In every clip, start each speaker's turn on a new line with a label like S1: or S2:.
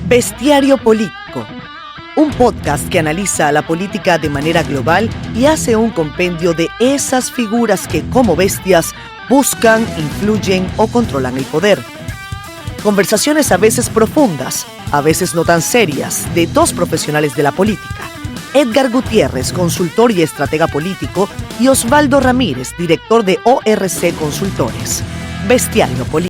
S1: Bestiario Político, un podcast que analiza la política de manera global y hace un compendio de esas figuras que, como bestias, buscan, influyen o controlan el poder. Conversaciones a veces profundas, a veces no tan serias, de dos profesionales de la política. Edgar Gutiérrez, consultor y estratega político, y Osvaldo Ramírez, director de ORC Consultores. Bestiario Político.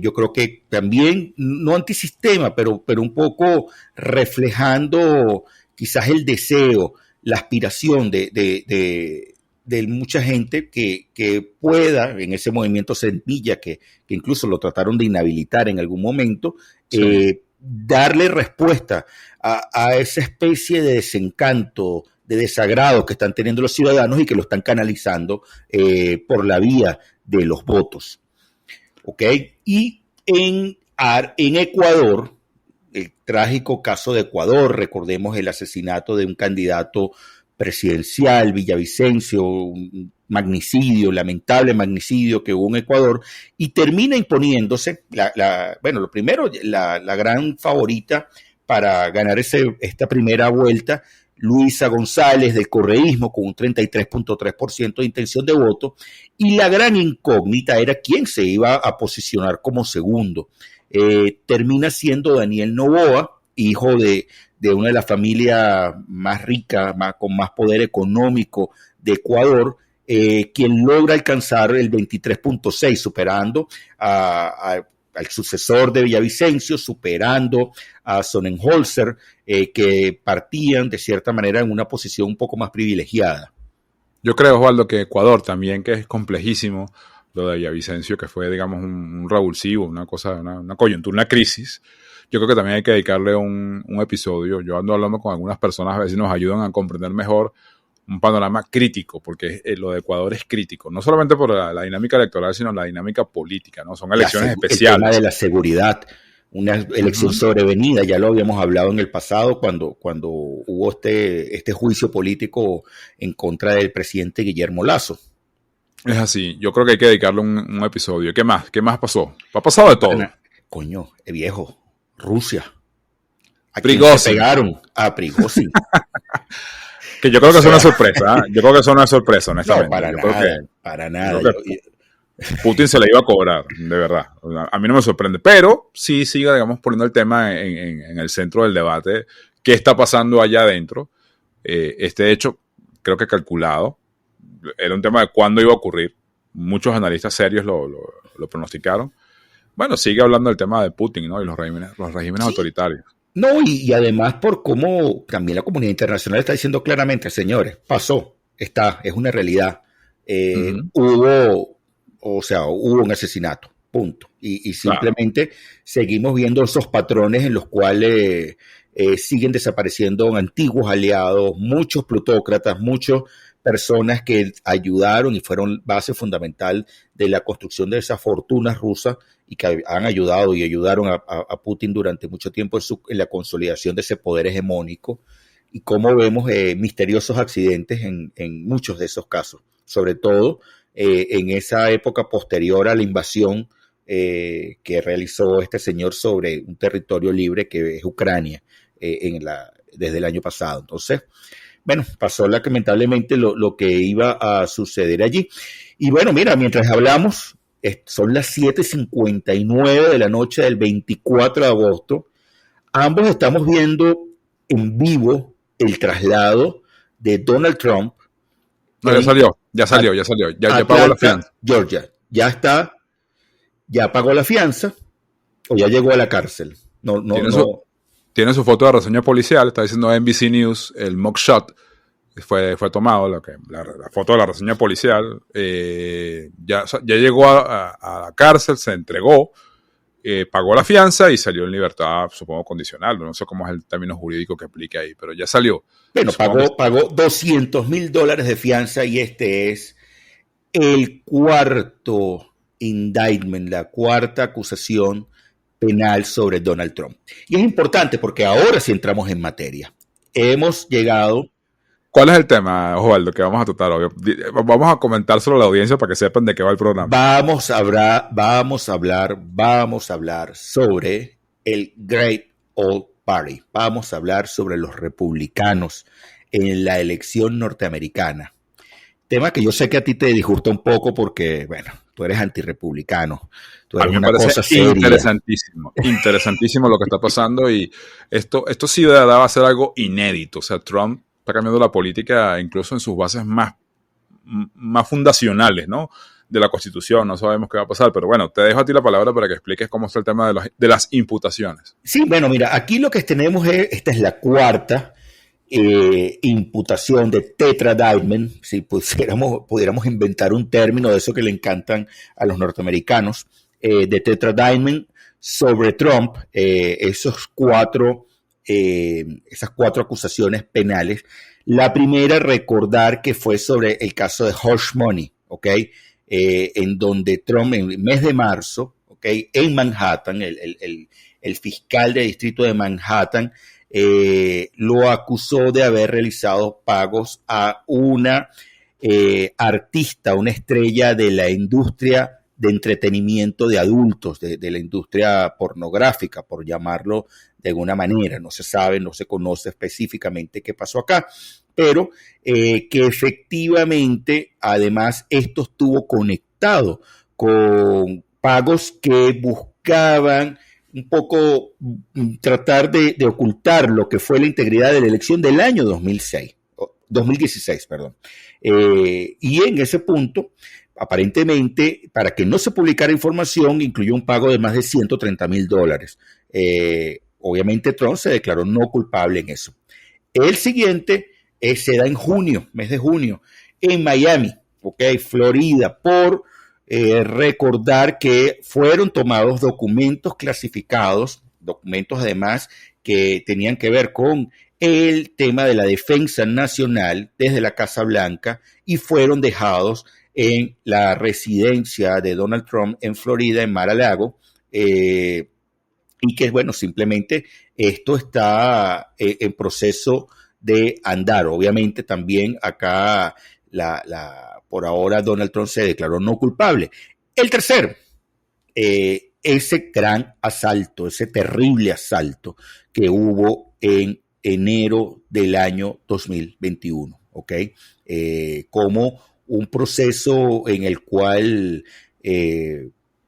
S2: Yo creo que también, no antisistema, pero un poco reflejando quizás el deseo, la aspiración de mucha gente que pueda, en ese movimiento semilla, que incluso lo trataron de inhabilitar en algún momento, sí, darle respuesta a esa especie de desencanto, de desagrado que están teniendo los ciudadanos y que lo están canalizando por la vía de los votos. ¿Ok? Y en Ecuador, el trágico caso de Ecuador, recordemos el asesinato de un candidato presidencial, Villavicencio, un magnicidio, lamentable magnicidio que hubo en Ecuador, y termina imponiéndose, lo primero, la gran favorita para ganar esta primera vuelta, Luisa González del correísmo con un 33.3% de intención de voto, y la gran incógnita era quién se iba a posicionar como segundo. Termina siendo Daniel Noboa, hijo de una de las familias más ricas, con más poder económico de Ecuador, quien logra alcanzar el 23.6%, superando al sucesor de Villavicencio, superando a Sonnenholzer, que partían de cierta manera en una posición un poco más privilegiada.
S3: Yo creo, Osvaldo, que Ecuador también, que es complejísimo, lo de Villavicencio, que fue, digamos, un revulsivo, una coyuntura, una crisis. Yo creo que también hay que dedicarle un episodio. Yo ando hablando con algunas personas, a ver si nos ayudan a comprender mejor un panorama crítico, porque lo de Ecuador es crítico, no solamente por la dinámica electoral, sino la dinámica política, ¿no? Son elecciones especiales.
S2: El tema de la seguridad, una elección sobrevenida, ya lo habíamos hablado en el pasado cuando hubo este juicio político en contra del presidente Guillermo Lasso.
S3: Es así, yo creo que hay que dedicarle un episodio. ¿Qué más? ¿Qué más pasó? Ha pasado de todo.
S2: Coño, viejo, Rusia. ¿A
S3: Prigozhin.
S2: Se pegaron? A Prigozhin.
S3: Que yo creo que es una sorpresa, ¿eh? Yo creo que es una sorpresa, honestamente.
S2: No, para nada.
S3: Putin se le iba a cobrar, de verdad. A mí no me sorprende, pero sí sigue, digamos, poniendo el tema en el centro del debate. ¿Qué está pasando allá adentro? Este hecho, creo que calculado, era un tema de cuándo iba a ocurrir. Muchos analistas serios lo pronosticaron. Bueno, sigue hablando del tema de Putin, ¿no? Y los regímenes autoritarios.
S2: No, y además por cómo también la comunidad internacional está diciendo claramente, señores, pasó, es una realidad. Hubo un asesinato, punto. Y simplemente seguimos viendo esos patrones en los cuales siguen desapareciendo antiguos aliados, muchos plutócratas, muchas personas que ayudaron y fueron base fundamental de la construcción de esas fortunas rusas y que han ayudado y ayudaron a Putin durante mucho tiempo en la consolidación de ese poder hegemónico, y cómo vemos misteriosos accidentes en muchos de esos casos, sobre todo en esa época posterior a la invasión que realizó este señor sobre un territorio libre que es Ucrania desde el año pasado. Entonces, bueno, pasó lamentablemente lo que iba a suceder allí. Y bueno, mira, mientras hablamos, son las 7:59 de la noche del 24 de agosto. Ambos estamos viendo en vivo el traslado de Donald Trump.
S3: No, ya salió. Ya pagó la fianza.
S2: Georgia, ya pagó la fianza o ya llegó a la cárcel.
S3: Tiene su foto de reseña policial, está diciendo NBC News, el mugshot fue tomado, la foto de la reseña policial. Ya llegó a la cárcel, se entregó, pagó la fianza y salió en libertad, supongo, condicional. No sé cómo es el término jurídico que aplica ahí, pero ya salió.
S2: Bueno, pagó $200,000 de fianza y este es el cuarto indictment, la cuarta acusación penal sobre Donald Trump. Y es importante porque ahora sí entramos en materia. Hemos llegado...
S3: ¿Cuál es el tema, Osvaldo, que vamos a tratar hoy? Vamos a comentárselo a la audiencia para que sepan de qué va el programa.
S2: Vamos a hablar sobre el Great Old Party. Vamos a hablar sobre los republicanos en la elección norteamericana. Tema que yo sé que a ti te disgusta un poco porque, bueno, tú eres antirrepublicano. Tú eres
S3: a mí me parece interesantísimo lo que está pasando, y esto sí va a ser algo inédito. O sea, Trump está cambiando la política incluso en sus bases más fundacionales, ¿no? de la Constitución, no sabemos qué va a pasar, pero bueno, te dejo a ti la palabra para que expliques cómo está el tema de las imputaciones.
S2: Sí, bueno, mira, aquí lo que tenemos esta es la cuarta imputación de Tetra-Dyneman, si pudiéramos inventar un término de eso que le encantan a los norteamericanos, de Tetra-Dyneman sobre Trump, esas cuatro acusaciones penales. La primera, recordar que fue sobre el caso de Hush Money, ¿ok? En donde Trump, en el mes de marzo, ¿ok? En Manhattan, el fiscal del distrito de Manhattan lo acusó de haber realizado pagos a una artista, una estrella de la industria de entretenimiento de adultos, de la industria pornográfica, por llamarlo de alguna manera. No se sabe, no se conoce específicamente qué pasó acá, pero que efectivamente, además, esto estuvo conectado con pagos que buscaban un poco tratar de ocultar lo que fue la integridad de la elección del año 2016. Y en ese punto, aparentemente, para que no se publicara información, incluyó un pago de más de $130,000. Obviamente Trump se declaró no culpable en eso. El siguiente se da en junio, mes de junio, en Miami, Florida, por recordar que fueron tomados documentos clasificados, documentos además que tenían que ver con el tema de la defensa nacional desde la Casa Blanca y fueron dejados en la residencia de Donald Trump en Florida, en Mar-a-Lago, y que, bueno, simplemente esto está en proceso de andar. Obviamente también acá por ahora Donald Trump se declaró no culpable. El tercero, ese gran asalto, ese terrible asalto que hubo en enero del año 2021, ¿ok? Como un proceso en el cual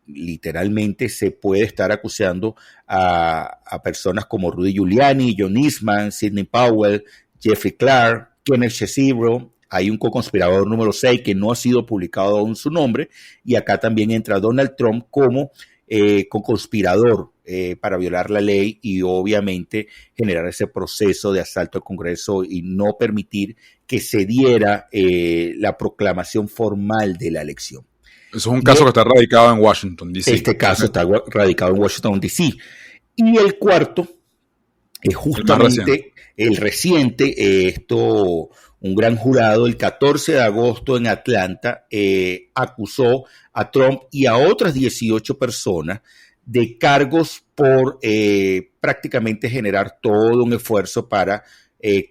S2: literalmente se puede estar acusando a personas como Rudy Giuliani, John Eastman, Sidney Powell, Jeffrey Clark, Kenneth Chesebro. Hay un co-conspirador número 6 que no ha sido publicado aún su nombre, y acá también entra Donald Trump como co-conspirador para violar la ley y obviamente generar ese proceso de asalto al Congreso y no permitir que se diera la proclamación formal de la elección.
S3: Eso es un caso que está radicado en Washington, D.C.
S2: Este caso está radicado en Washington, D.C. Y el cuarto es justamente el reciente, un gran jurado el 14 de agosto en Atlanta acusó a Trump y a otras 18 personas de cargos por prácticamente generar todo un esfuerzo para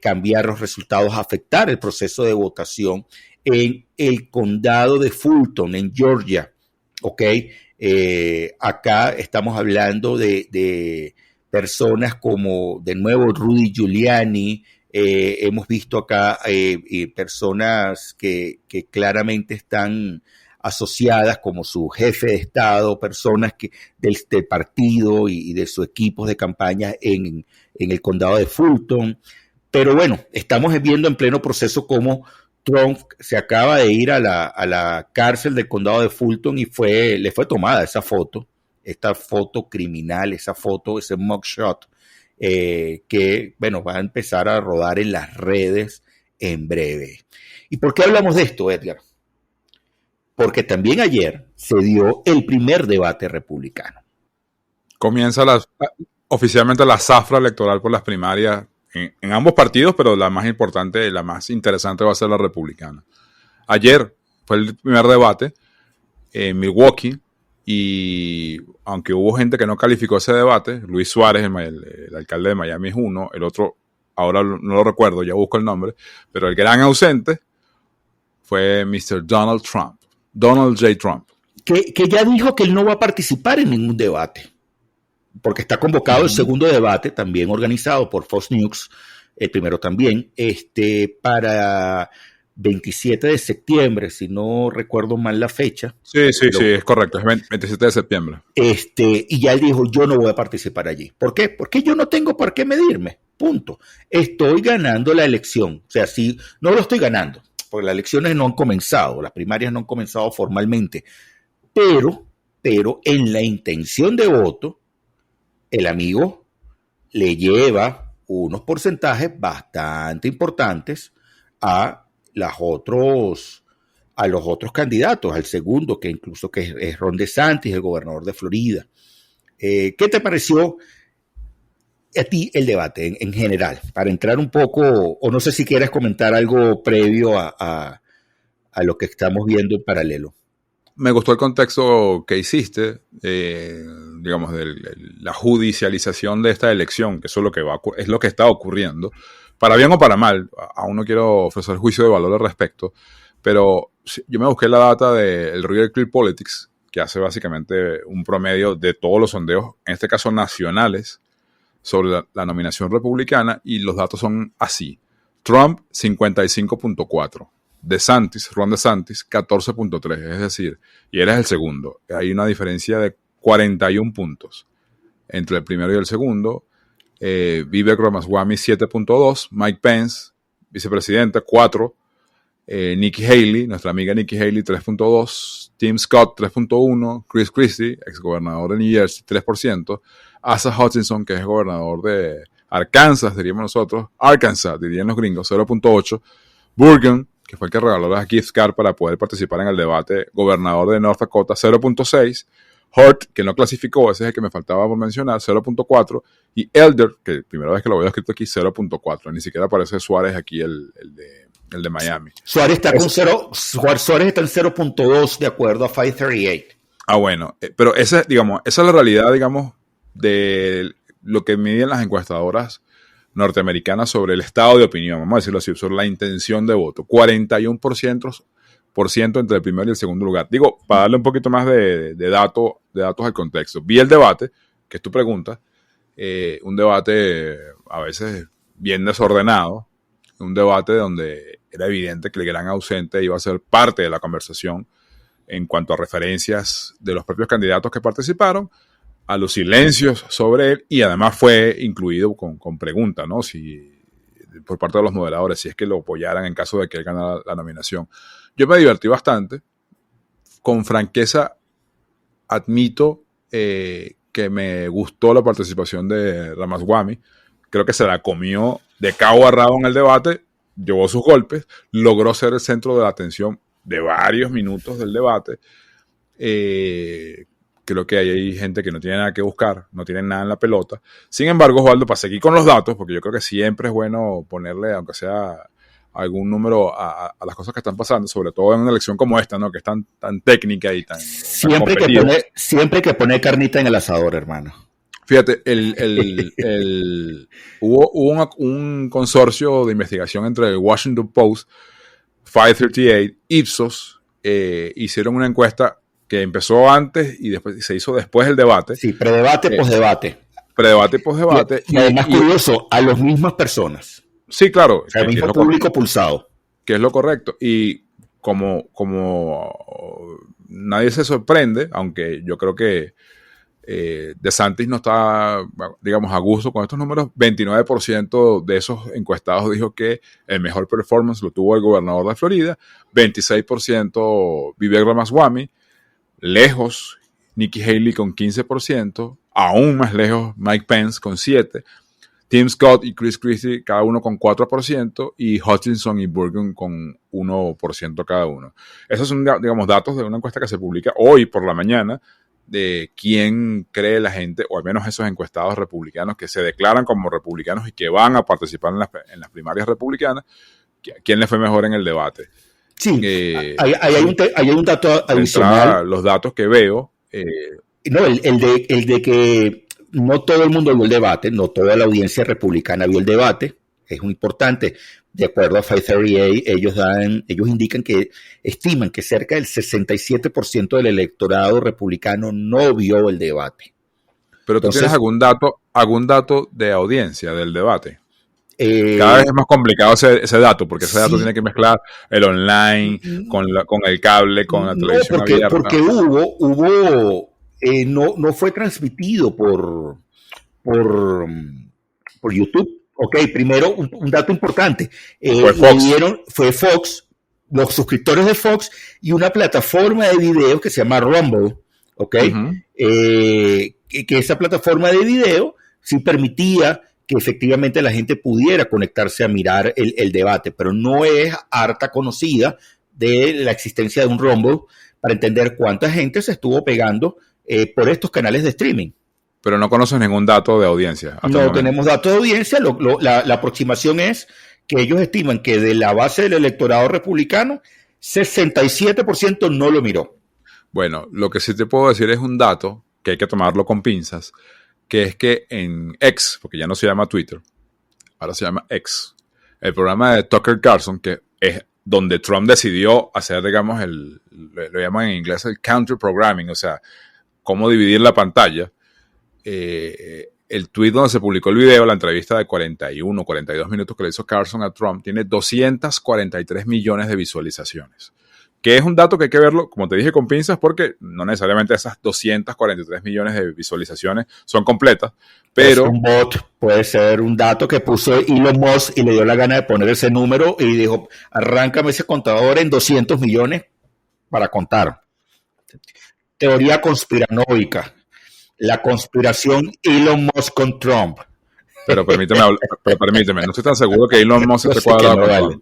S2: cambiar los resultados, afectar el proceso de votación en el condado de Fulton, en Georgia. ¿Ok? Acá estamos hablando de personas como, de nuevo, Rudy Giuliani. Hemos visto acá personas que claramente están asociadas como su jefe de Estado, personas del partido y de sus equipos de campaña en el condado de Fulton. Pero bueno, estamos viendo en pleno proceso cómo Trump se acaba de ir a la cárcel del condado de Fulton y le fue tomada esa foto, esta foto criminal, esa foto, ese mugshot, que, bueno, va a empezar a rodar en las redes en breve. ¿Y por qué hablamos de esto, Edgar? Porque también ayer se dio el primer debate republicano.
S3: Comienza oficialmente la zafra electoral por las primarias en ambos partidos, pero la más importante, la más interesante va a ser la republicana. Ayer fue el primer debate en Milwaukee y aunque hubo gente que no calificó ese debate, Luis Suárez, el alcalde de Miami, es uno, el otro, ahora no lo recuerdo, ya busco el nombre, pero el gran ausente fue Mr. Donald Trump, Donald J. Trump.
S2: Que ya dijo que él no va a participar en ningún debate, porque está convocado el segundo debate, también organizado por Fox News, el primero también, para 27 de septiembre, si no recuerdo mal la fecha.
S3: Sí, es correcto, es 27 de septiembre.
S2: Y ya él dijo, yo no voy a participar allí. ¿Por qué? Porque yo no tengo por qué medirme, punto. Estoy ganando la elección, o sea, sí, no lo estoy ganando, porque las elecciones no han comenzado, las primarias no han comenzado formalmente, pero en la intención de voto, el amigo le lleva unos porcentajes bastante importantes a los otros candidatos, al segundo, que incluso que es Ron DeSantis, el gobernador de Florida. ¿Qué te pareció a ti el debate en general? Para entrar un poco, o no sé si quieres comentar algo previo a lo que estamos viendo en paralelo.
S3: Me gustó el contexto que hiciste, digamos, de la judicialización de esta elección, que eso es lo que es lo que está ocurriendo, para bien o para mal. Aún no quiero ofrecer juicio de valor al respecto, pero yo me busqué la data del Real Clear Politics, que hace básicamente un promedio de todos los sondeos, en este caso nacionales, sobre la nominación republicana, y los datos son así. Trump, 55.4. Ron DeSantis, 14.3, es decir, y él es el segundo. Hay una diferencia de 41 puntos entre el primero y el segundo. Vivek Ramaswamy, 7.2. Mike Pence, vicepresidente, 4. Nikki Haley, nuestra amiga Nikki Haley, 3.2. Tim Scott, 3.1. Chris Christie, exgobernador de New Jersey, 3%. Asa Hutchinson, que es gobernador de Arkansas, diríamos nosotros. Arkansas, dirían los gringos, 0.8. Burgum, que fue el que regaló la gift card para poder participar en el debate, gobernador de North Dakota, 0.6. Hurt, que no clasificó, ese es el que me faltaba por mencionar, 0.4. Y Elder, que primera vez que lo veo escrito aquí, 0.4. Ni siquiera aparece Suárez aquí, el de Miami.
S2: Suárez está Suárez está en 0.2 de acuerdo a 538.
S3: Bueno, pero esa es la realidad, digamos, de lo que miden las encuestadoras norteamericanas sobre el estado de opinión, vamos a decirlo así, sobre la intención de voto. 41% entre el primer y el segundo lugar. Digo, para darle un poquito más de datos al contexto. Vi el debate, que es tu pregunta, un debate a veces bien desordenado, un debate donde era evidente que el gran ausente iba a ser parte de la conversación en cuanto a referencias de los propios candidatos que participaron, a los silencios sobre él, y además fue incluido con pregunta, ¿no? Por parte de los moderadores, si es que lo apoyaran en caso de que él ganara la nominación. Yo me divertí bastante. Con franqueza, admito que me gustó la participación de Ramaswamy. Creo que se la comió de cabo a rabo en el debate, llevó sus golpes, logró ser el centro de la atención de varios minutos del debate. Creo que hay gente que no tiene nada que buscar, no tiene nada en la pelota. Sin embargo, Osvaldo, para seguir con los datos, porque yo creo que siempre es bueno ponerle, aunque sea algún número a las cosas que están pasando, sobre todo en una elección como esta, ¿no? Que es tan técnica y tan competitiva.
S2: Siempre que pone carnita en el asador, hermano.
S3: Fíjate, hubo un consorcio de investigación entre el Washington Post, 538, Ipsos, hicieron una encuesta que empezó antes y después se hizo después del debate.
S2: Sí, predebate, posdebate.
S3: Predebate y posdebate.
S2: Y además, curioso, a las mismas personas.
S3: Sí, claro.
S2: O sea, el mismo público pulsado.
S3: Que es lo correcto. Y como nadie se sorprende, aunque yo creo que DeSantis no está, digamos, a gusto con estos números, 29% de esos encuestados dijo que el mejor performance lo tuvo el gobernador de Florida, 26% Vivek Ramaswamy, lejos Nikki Haley con 15%, aún más lejos Mike Pence con 7%, Tim Scott y Chris Christie cada uno con 4% y Hutchinson y Burgum con 1% cada uno. Esos son, digamos, datos de una encuesta que se publica hoy por la mañana de quién cree la gente, o al menos esos encuestados republicanos que se declaran como republicanos y que van a participar en las primarias republicanas, quién le fue mejor en el debate.
S2: Sí, hay un dato adicional.
S3: Los datos que veo.
S2: No, el de que no todo el mundo vio el debate, no toda la audiencia republicana vio el debate, es muy importante. De acuerdo a 538, ellos indican que estiman que cerca del 67% del electorado republicano no vio el debate.
S3: Pero tú tienes algún dato de audiencia del debate. Cada vez es más complicado ese dato, porque ese dato tiene que mezclar el online con el cable, con la televisión abierta.
S2: Porque no fue transmitido por YouTube. Ok, primero un dato importante.
S3: Fue Fox.
S2: Fue Fox, los suscriptores de Fox y una plataforma de videos que se llama Rumble, ¿ok? Que esa plataforma de video sí permitía que efectivamente la gente pudiera conectarse a mirar el debate, pero no es harta conocida de la existencia de un Rumble para entender cuánta gente se estuvo pegando por estos canales de streaming.
S3: Pero no conoces ningún dato de audiencia.
S2: No tenemos datos de audiencia, la aproximación es que ellos estiman que de la base del electorado republicano, 67% no lo miró.
S3: Bueno, lo que sí te puedo decir es un dato que hay que tomarlo con pinzas, que es que en X, porque ya no se llama Twitter, ahora se llama X, el programa de Tucker Carlson, que es donde Trump decidió hacer, digamos, lo llaman en inglés el counter programming, o sea, cómo dividir la pantalla. El tweet donde se publicó el video, la entrevista de 41, 42 minutos que le hizo Carlson a Trump, tiene 243 millones de visualizaciones. Que es un dato que hay que verlo, como te dije, con pinzas, porque no necesariamente esas 243 millones de visualizaciones son completas, pero...
S2: Es un bot, puede ser un dato que puso Elon Musk y le dio la gana de poner ese número y dijo, arráncame ese contador en 200 millones para contar. Teoría conspiranoica. La conspiración Elon Musk con Trump.
S3: Pero permíteme, no estoy tan seguro que Elon Musk esté cuadrado con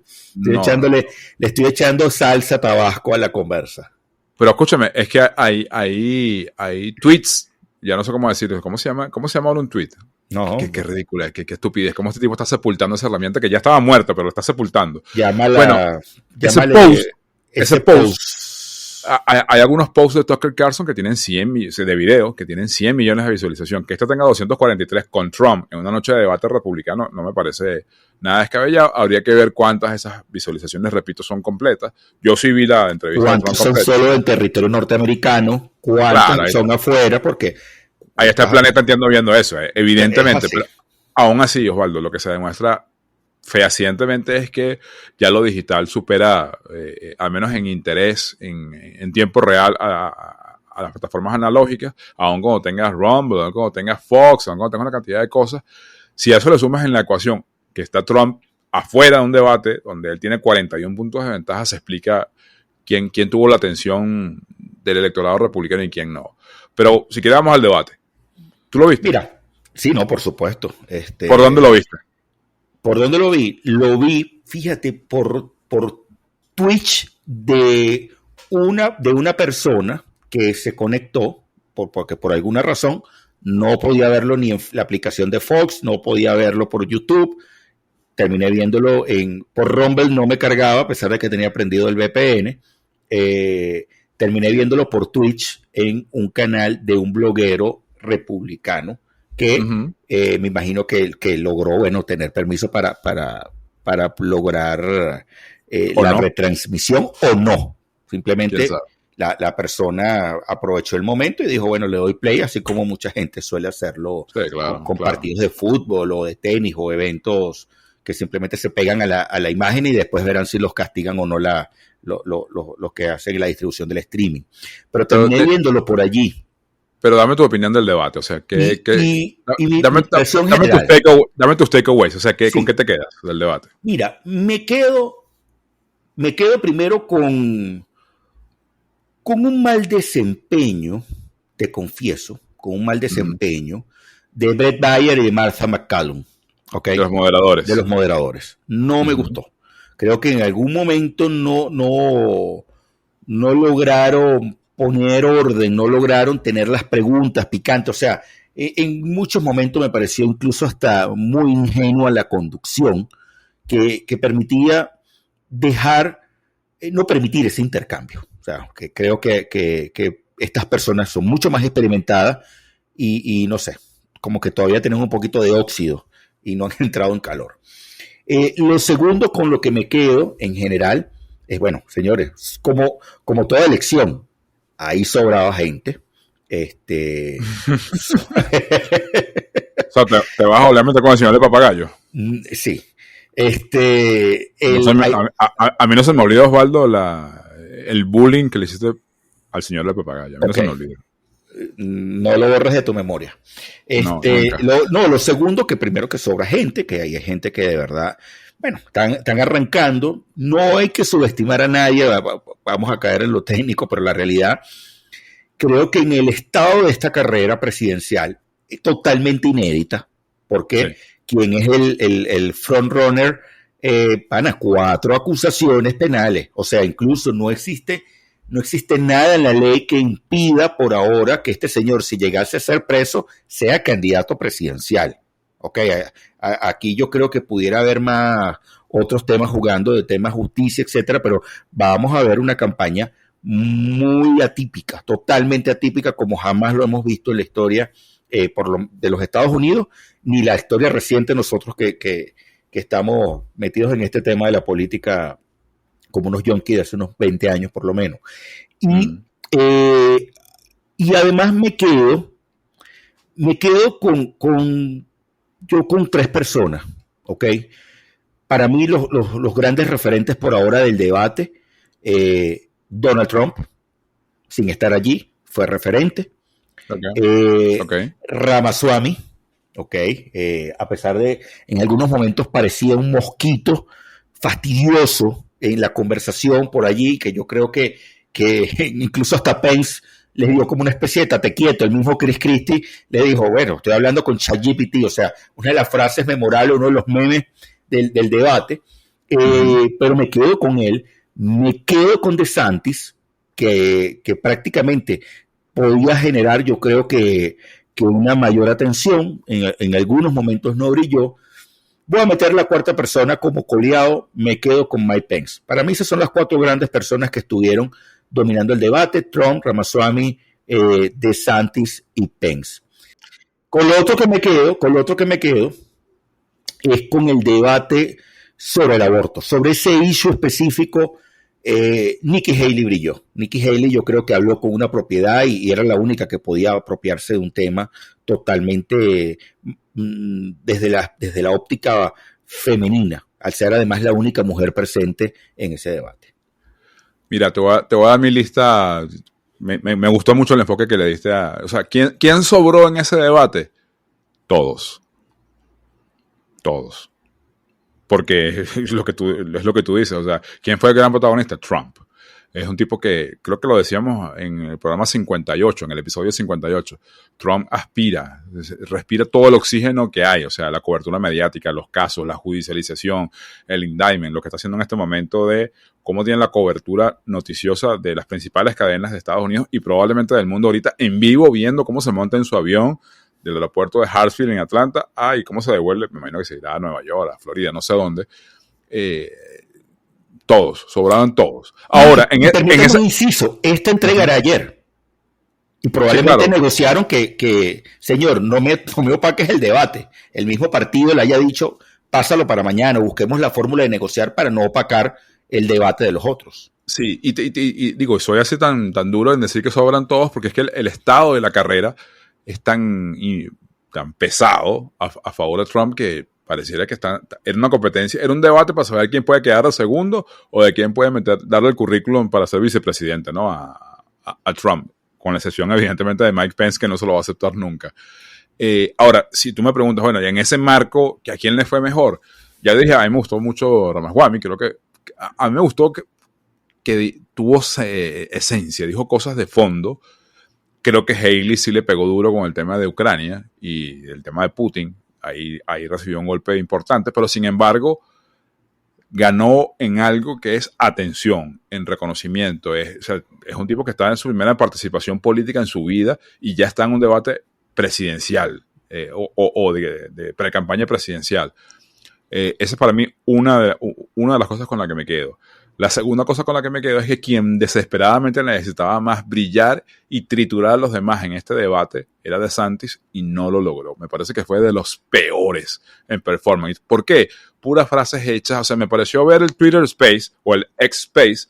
S3: Trump.
S2: Le estoy echando salsa tabasco a la conversa.
S3: Pero escúchame, es que hay tweets, ya no sé cómo decirlo, ¿cómo se llama ahora un tweet?
S2: No.
S3: Qué ridícula, qué estupidez, cómo este tipo está sepultando esa herramienta que ya estaba muerta, pero lo está sepultando. Ese post. Hay algunos posts de Tucker Carlson que tienen 100 de videos que tienen 100 millones de visualización. Que este tenga 243 con Trump en una noche de debate republicano no me parece nada descabellado. Habría que ver cuántas de esas visualizaciones, repito, son completas. Yo sí vi la entrevista de Trump.
S2: ¿Cuántas son solo en territorio norteamericano? ¿Cuántas son afuera? Porque
S3: ahí está el planeta, entiendo, viendo eso, evidentemente. Pero aún así, Osvaldo, lo que se demuestra fehacientemente es que ya lo digital supera, al menos en interés, en tiempo real, a las plataformas analógicas, aun cuando tengas Rumble, aun cuando tengas Fox, aun cuando tengas una cantidad de cosas. Si a eso le sumas en la ecuación que está Trump afuera de un debate donde él tiene 41 puntos de ventaja, se explica quién tuvo la atención del electorado republicano y quién no. Pero si quieres vamos al debate. ¿Tú lo viste?
S2: Mira, sí, no, por supuesto.
S3: ¿Por dónde lo viste?
S2: ¿Por dónde lo vi? Lo vi, fíjate, por Twitch de una persona que se conectó, porque por alguna razón no podía verlo ni en la aplicación de Fox, no podía verlo por YouTube. Terminé viéndolo por Rumble, no me cargaba, a pesar de que tenía prendido el VPN. Terminé viéndolo por Twitch en un canal de un bloguero republicano que me imagino que logró, tener permiso para lograr retransmisión o no. Simplemente la persona aprovechó el momento y dijo, le doy play, así como mucha gente suele hacerlo con partidos de fútbol o de tenis o eventos que simplemente se pegan a la imagen y después verán si los castigan o no los que hacen la distribución del streaming. Pero terminé viéndolo por allí.
S3: Pero dame tu opinión del debate, o sea, dame tus takeaways, o sea, ¿con qué te quedas del debate?
S2: Mira, me quedo primero con un mal desempeño, te confieso, con un mal desempeño de Bret Baier y de Martha McCallum. ¿Okay?
S3: De los moderadores.
S2: No me gustó. Creo que en algún momento no lograron poner orden, no lograron tener las preguntas picantes. O sea, en muchos momentos me pareció incluso hasta muy ingenua la conducción que permitía no permitir ese intercambio. O sea, que creo que estas personas son mucho más experimentadas y no sé, como que todavía tienen un poquito de óxido y no han entrado en calor. Lo segundo con lo que me quedo en general es, señores, como toda elección, ahí sobraba gente.
S3: O sea, te vas a hablar con el señor de Papagayo.
S2: Sí.
S3: A mí no se me olvidó, Osvaldo, el bullying que le hiciste al señor de Papagayo. A mí no se me olvidó.
S2: No lo borres de tu memoria. Lo segundo, que primero que sobra gente, que hay gente que de verdad bueno, están arrancando. No hay que subestimar a nadie, vamos a caer en lo técnico, pero la realidad, creo que en el estado de esta carrera presidencial, es totalmente inédita, porque quien es el frontrunner, van a 4 acusaciones penales, o sea, incluso no existe nada en la ley que impida por ahora que este señor, si llegase a ser preso, sea candidato presidencial. Okay, aquí yo creo que pudiera haber más otros temas jugando, de temas justicia, etcétera, pero vamos a ver una campaña muy atípica, totalmente atípica, como jamás lo hemos visto en la historia de los Estados Unidos, ni la historia reciente nosotros que estamos metidos en este tema de la política como unos junkies de hace unos 20 años por lo menos. Y además me quedo con 3 personas, ¿ok? Para mí los grandes referentes por ahora del debate, Donald Trump, sin estar allí, fue referente. Ramaswamy, ¿ok? A pesar de, en algunos momentos parecía un mosquito fastidioso en la conversación por allí, que yo creo que incluso hasta Pence les dio como una especie de tate quieto. El mismo Chris Christie le dijo, bueno, estoy hablando con ChatGPT, o sea, una de las frases memorables, uno de los memes del debate, pero me quedo con él, me quedo con DeSantis, que prácticamente podía generar, yo creo que una mayor atención, en algunos momentos no brilló. Voy a meter la 4ª persona como coleado, me quedo con Mike Pence. Para mí esas son las 4 grandes personas que estuvieron dominando el debate: Trump, Ramaswamy, DeSantis y Pence. Con lo otro que me quedo es con el debate sobre el aborto, sobre ese issue específico. Nikki Haley brilló. Nikki Haley yo creo que habló con una propiedad y era la única que podía apropiarse de un tema totalmente desde la óptica femenina, al ser además la única mujer presente en ese debate.
S3: Mira, te voy a dar mi lista. Me gustó mucho el enfoque que le diste o sea, ¿quién sobró en ese debate? Todos. Porque es lo que tú dices. O sea, ¿quién fue el gran protagonista? Trump. Es un tipo que, creo que lo decíamos en el programa 58, en el episodio 58. Trump respira todo el oxígeno que hay. O sea, la cobertura mediática, los casos, la judicialización, el indictment, lo que está haciendo en este momento de cómo tiene la cobertura noticiosa de las principales cadenas de Estados Unidos y probablemente del mundo ahorita, en vivo, viendo cómo se monta en su avión del aeropuerto de Hartsfield en Atlanta, y cómo se devuelve, me imagino que se irá a Nueva York, a Florida, no sé dónde. Todos, sobraban todos. Ahora, en ese
S2: inciso, esta entrega era ayer. Y probablemente negociaron que, señor, no me opaques el debate. El mismo partido le haya dicho, pásalo para mañana, busquemos la fórmula de negociar para no opacar el debate de los otros.
S3: Sí, y digo, soy así tan duro en decir que sobran todos, porque es que el estado de la carrera es tan pesado a favor de Trump que pareciera que era una competencia, era un debate para saber quién puede quedar al segundo o de quién puede darle el currículum para ser vicepresidente, ¿no? A Trump, con la excepción evidentemente de Mike Pence, que no se lo va a aceptar nunca. Ahora, si tú me preguntas, bueno, y en ese marco, ¿a quién le fue mejor? Ya dije, a mí me gustó mucho Ramaswamy, creo que a mí me gustó que tuvo esencia, dijo cosas de fondo. Creo que Haley sí le pegó duro con el tema de Ucrania y el tema de Putin. Ahí recibió un golpe importante, pero sin embargo ganó en algo que es atención, en reconocimiento. Es un tipo que está en su primera participación política en su vida y ya está en un debate presidencial o de pre-campaña presidencial. Esa es para mí una de las cosas con la que me quedo. La segunda cosa con la que me quedo es que quien desesperadamente necesitaba más brillar y triturar a los demás en este debate era DeSantis y no lo logró. Me parece que fue de los peores en performance. ¿Por qué? Puras frases hechas. O sea, me pareció ver el Twitter Space o el X Space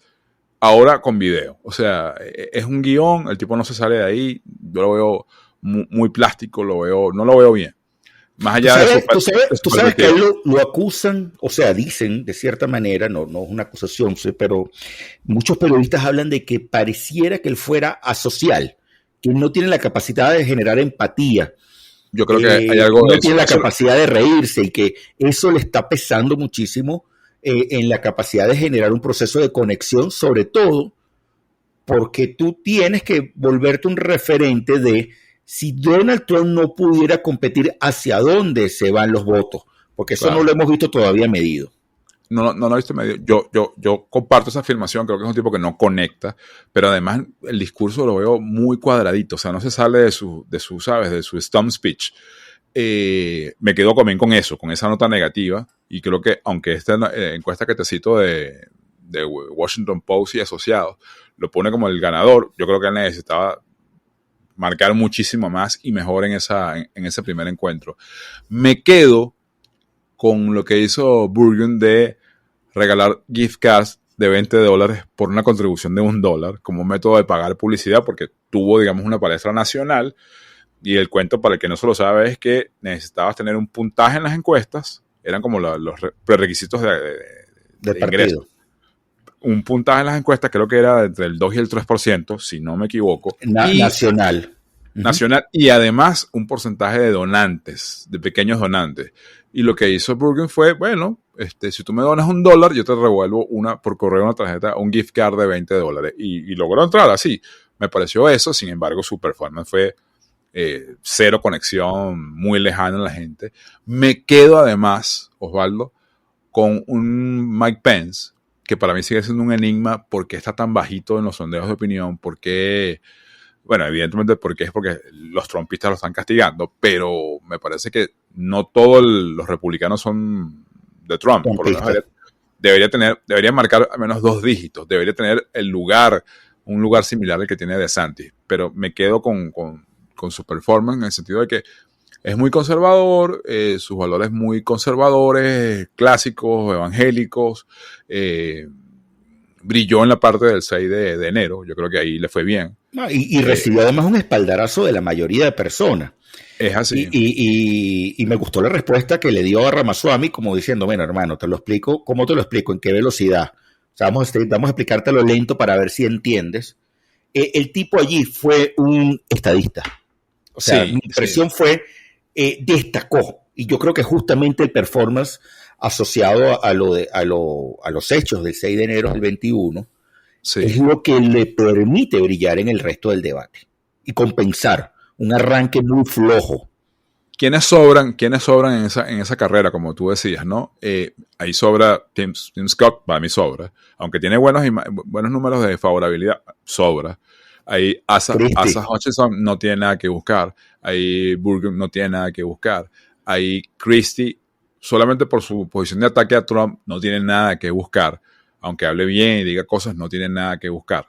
S3: ahora con video. O sea, es un guión, el tipo no se sale de ahí. Yo lo veo muy plástico, no lo veo bien. Más allá
S2: tú sabes que lo acusan, o sea, dicen de cierta manera, no es una acusación, pero muchos periodistas hablan de que pareciera que él fuera asocial, que no tiene la capacidad de generar empatía.
S3: Yo creo que hay algo
S2: no
S3: de eso.
S2: tiene la capacidad de reírse y que eso le está pesando muchísimo en la capacidad de generar un proceso de conexión, sobre todo porque tú tienes que volverte un referente de si Donald Trump no pudiera competir, hacia dónde se van los votos, porque eso no lo hemos visto todavía medido.
S3: No lo he visto medido. Yo comparto esa afirmación, creo que es un tipo que no conecta, pero además el discurso lo veo muy cuadradito, o sea, no se sale de su ¿sabes? De su stump speech. Me quedo también con eso, con esa nota negativa, y creo que aunque esta encuesta que te cito de Washington Post y asociados lo pone como el ganador, yo creo que él necesitaba marcar muchísimo más y mejor en ese primer encuentro. Me quedo con lo que hizo Burgum de regalar gift cards de $20 por una contribución de $1 como método de pagar publicidad, porque tuvo, digamos, una palestra nacional. Y el cuento, para el que no se lo sabe, es que necesitabas tener un puntaje en las encuestas, eran como los prerequisitos de ingreso. Un puntaje en las encuestas, creo que era entre el 2 y el 3%, si no me equivoco.
S2: Nacional.
S3: Nacional, y además un porcentaje de donantes, de pequeños donantes. Y lo que hizo Burgum fue, bueno, si tú me donas $1, yo te revuelvo por correo una tarjeta, un gift card de $20. Y logró entrar así. Me pareció eso, sin embargo, su performance fue cero conexión, muy lejana en la gente. Me quedo además, Osvaldo, con un Mike Pence, que para mí sigue siendo un enigma, porque está tan bajito en los sondeos de opinión, porque... Bueno, evidentemente porque los trumpistas lo están castigando, pero me parece que no todos los republicanos son de Trump. Por lo menos debería marcar al menos 2 dígitos, debería tener un lugar similar al que tiene DeSantis, pero me quedo con su performance en el sentido de que es muy conservador, sus valores muy conservadores, clásicos, evangélicos, brilló en la parte del 6 de enero, yo creo que ahí le fue bien.
S2: No, y recibió además un espaldarazo de la mayoría de personas.
S3: Es así.
S2: Y me gustó la respuesta que le dio a Ramaswamy, como diciendo, bueno, hermano, te lo explico, ¿cómo te lo explico? ¿En qué velocidad? O sea, vamos a explicártelo lento para ver si entiendes. El tipo allí fue un estadista. O sea, mi impresión fue, destacó. Y yo creo que justamente el performance asociado a los hechos del 6 de enero del 21 es lo que le permite brillar en el resto del debate y compensar un arranque muy flojo.
S3: ¿Quiénes sobran en esa carrera, como tú decías, ¿no? Ahí sobra Tim Scott, para mí sobra. Aunque tiene buenos números de favorabilidad, sobra. Ahí Asa Hutchinson no tiene nada que buscar. Ahí Burgum no tiene nada que buscar. Ahí Christie, solamente por su posición de ataque a Trump, no tiene nada que buscar. Aunque hable bien y diga cosas, no tiene nada que buscar.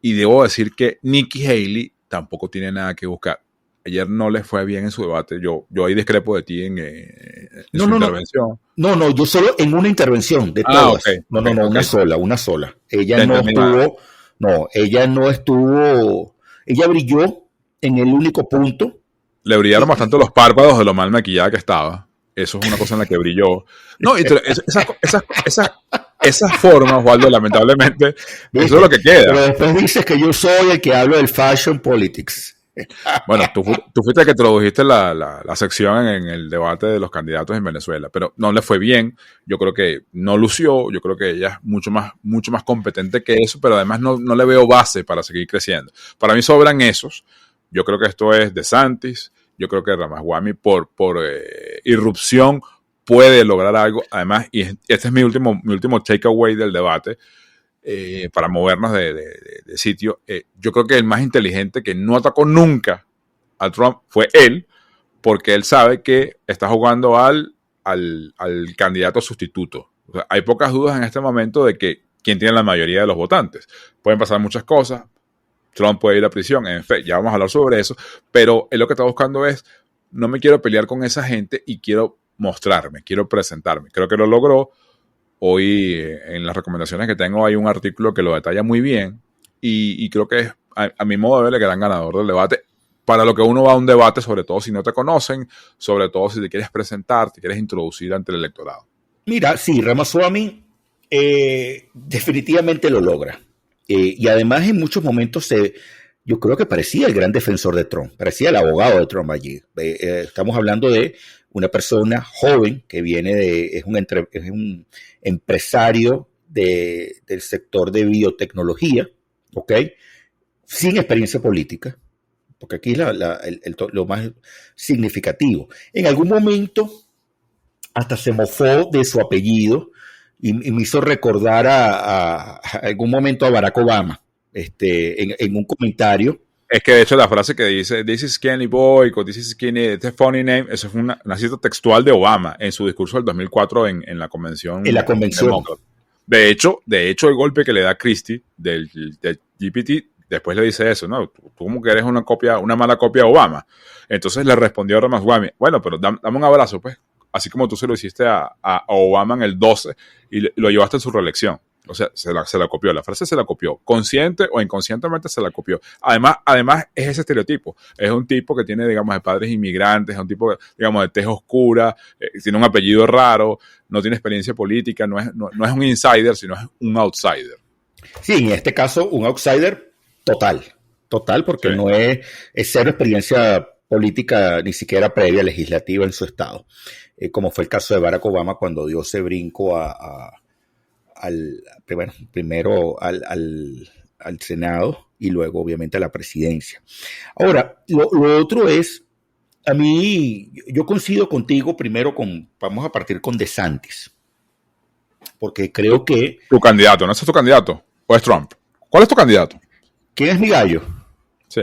S3: Y debo decir que Nikki Haley tampoco tiene nada que buscar. Ayer no le fue bien en su debate. Yo ahí discrepo de ti en su intervención.
S2: No, yo solo en una intervención de todas.
S3: Okay.
S2: Una sola. Ella brilló en el único punto.
S3: Le brillaron bastante los párpados de lo mal maquillada que estaba. Eso es una cosa en la que brilló. No, y esas formas, Osvaldo, lamentablemente, eso es lo que queda.
S2: Pero después dices que yo soy el que hablo del fashion politics.
S3: Bueno, tú fuiste el que introdujiste la sección en el debate de los candidatos en Venezuela, pero no le fue bien. Yo creo que no lució. Yo creo que ella es mucho más competente que eso, pero además no le veo base para seguir creciendo. Para mí sobran esos. Yo creo que esto es DeSantis. Yo creo que Ramaswamy por irrupción puede lograr algo. Además, y este es mi último takeaway del debate, para movernos de sitio. Yo creo que el más inteligente que no atacó nunca a Trump fue él, porque él sabe que está jugando al candidato sustituto. O sea, hay pocas dudas en este momento de que quién tiene la mayoría de los votantes. Pueden pasar muchas cosas. Trump puede ir a prisión, en fin, ya vamos a hablar sobre eso, pero él lo que está buscando es, no me quiero pelear con esa gente y quiero mostrarme, quiero presentarme. Creo que lo logró. Hoy en las recomendaciones que tengo hay un artículo que lo detalla muy bien y creo que es, a mi modo de ver, el gran ganador del debate. Para lo que uno va a un debate, sobre todo si no te conocen, sobre todo si te quieres presentar, te quieres introducir ante el electorado.
S2: Mira, sí, Ramaswamy definitivamente lo logra. Y además en muchos momentos yo creo que parecía el gran defensor de Trump, parecía el abogado de Trump allí. Estamos hablando de una persona joven que viene es un empresario del sector de biotecnología, ¿ok? Sin experiencia política, porque aquí es lo más significativo. En algún momento hasta se mofó de su apellido y me hizo recordar a algún momento a Barack Obama, en un comentario.
S3: Es que de hecho la frase que dice "This is Skinny Boy" o "This is Skinny, it's a funny name", eso es una cita textual de Obama en su discurso del 2004 en la convención.
S2: En la convención.
S3: De hecho, el golpe que le da Christie del GPT, después le dice eso, ¿no? Tú como que eres una mala copia de Obama. Entonces le respondió Ramaswamy, bueno, pero dame un abrazo, pues. Así como tú se lo hiciste a Obama en el 12 y lo llevaste en su reelección. O sea, se la copió, la frase se la copió. Consciente o inconscientemente se la copió. Además es ese estereotipo. Es un tipo que tiene, digamos, de padres inmigrantes, es un tipo, digamos, de tez oscura, tiene un apellido raro, no tiene experiencia política, no es un insider, sino es un outsider.
S2: Sí, en este caso, un outsider total, porque sí. No es cero experiencia política, ni siquiera previa legislativa en su estado. Como fue el caso de Barack Obama cuando dio ese brinco primero al Senado y luego obviamente a la presidencia. Ahora, lo otro es, a mí, yo coincido contigo primero vamos a partir con DeSantis, porque creo que...
S3: Tu candidato, ¿no es tu candidato? ¿O es Trump? ¿Cuál es tu candidato?
S2: ¿Quién es mi gallo?
S3: Sí.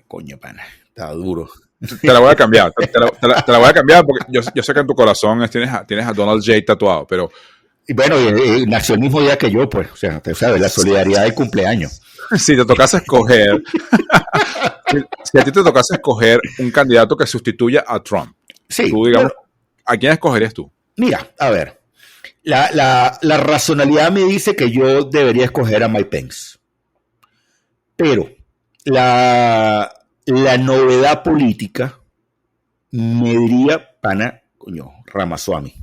S2: Coño, pana, está duro.
S3: Te la voy a cambiar, te la voy a cambiar porque yo sé que en tu corazón tienes a Donald J. tatuado, pero...
S2: Y bueno, nació el mismo día que yo, pues, o sea, te sabes, la solidaridad del cumpleaños.
S3: Si te tocase escoger, si a ti te tocase escoger un candidato que sustituya a Trump,
S2: sí,
S3: tú, digamos, ¿a quién escogerías tú?
S2: Mira, a ver, la racionalidad me dice que yo debería escoger a Mike Pence, pero la novedad política me diría, pana, coño, Ramaswamy.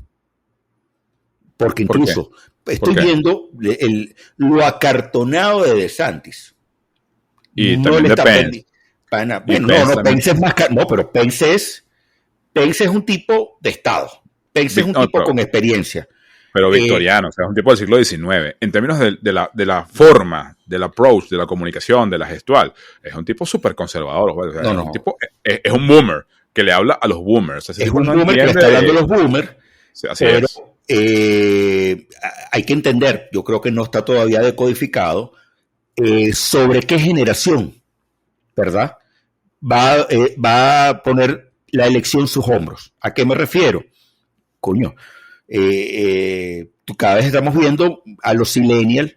S2: Porque incluso estoy viendo lo acartonado de DeSantis.
S3: Y no le está
S2: Pence. Bueno, Pence es más no, pero Pence es un tipo de Estado. Pence es un tipo con experiencia.
S3: Pero victoriano, o sea, es un tipo del siglo XIX. En términos de la forma, del approach, de la comunicación, de la gestual, es un tipo súper conservador. O sea,
S2: no.
S3: Un tipo, es un boomer que le habla a los boomers.
S2: Es un boomer que le está hablando a los boomers.
S3: Sí, así es.
S2: Hay que entender, yo creo que no está todavía decodificado, sobre qué generación, ¿verdad? Va a poner la elección en sus hombros. ¿A qué me refiero? Coño, cada vez estamos viendo a los millennials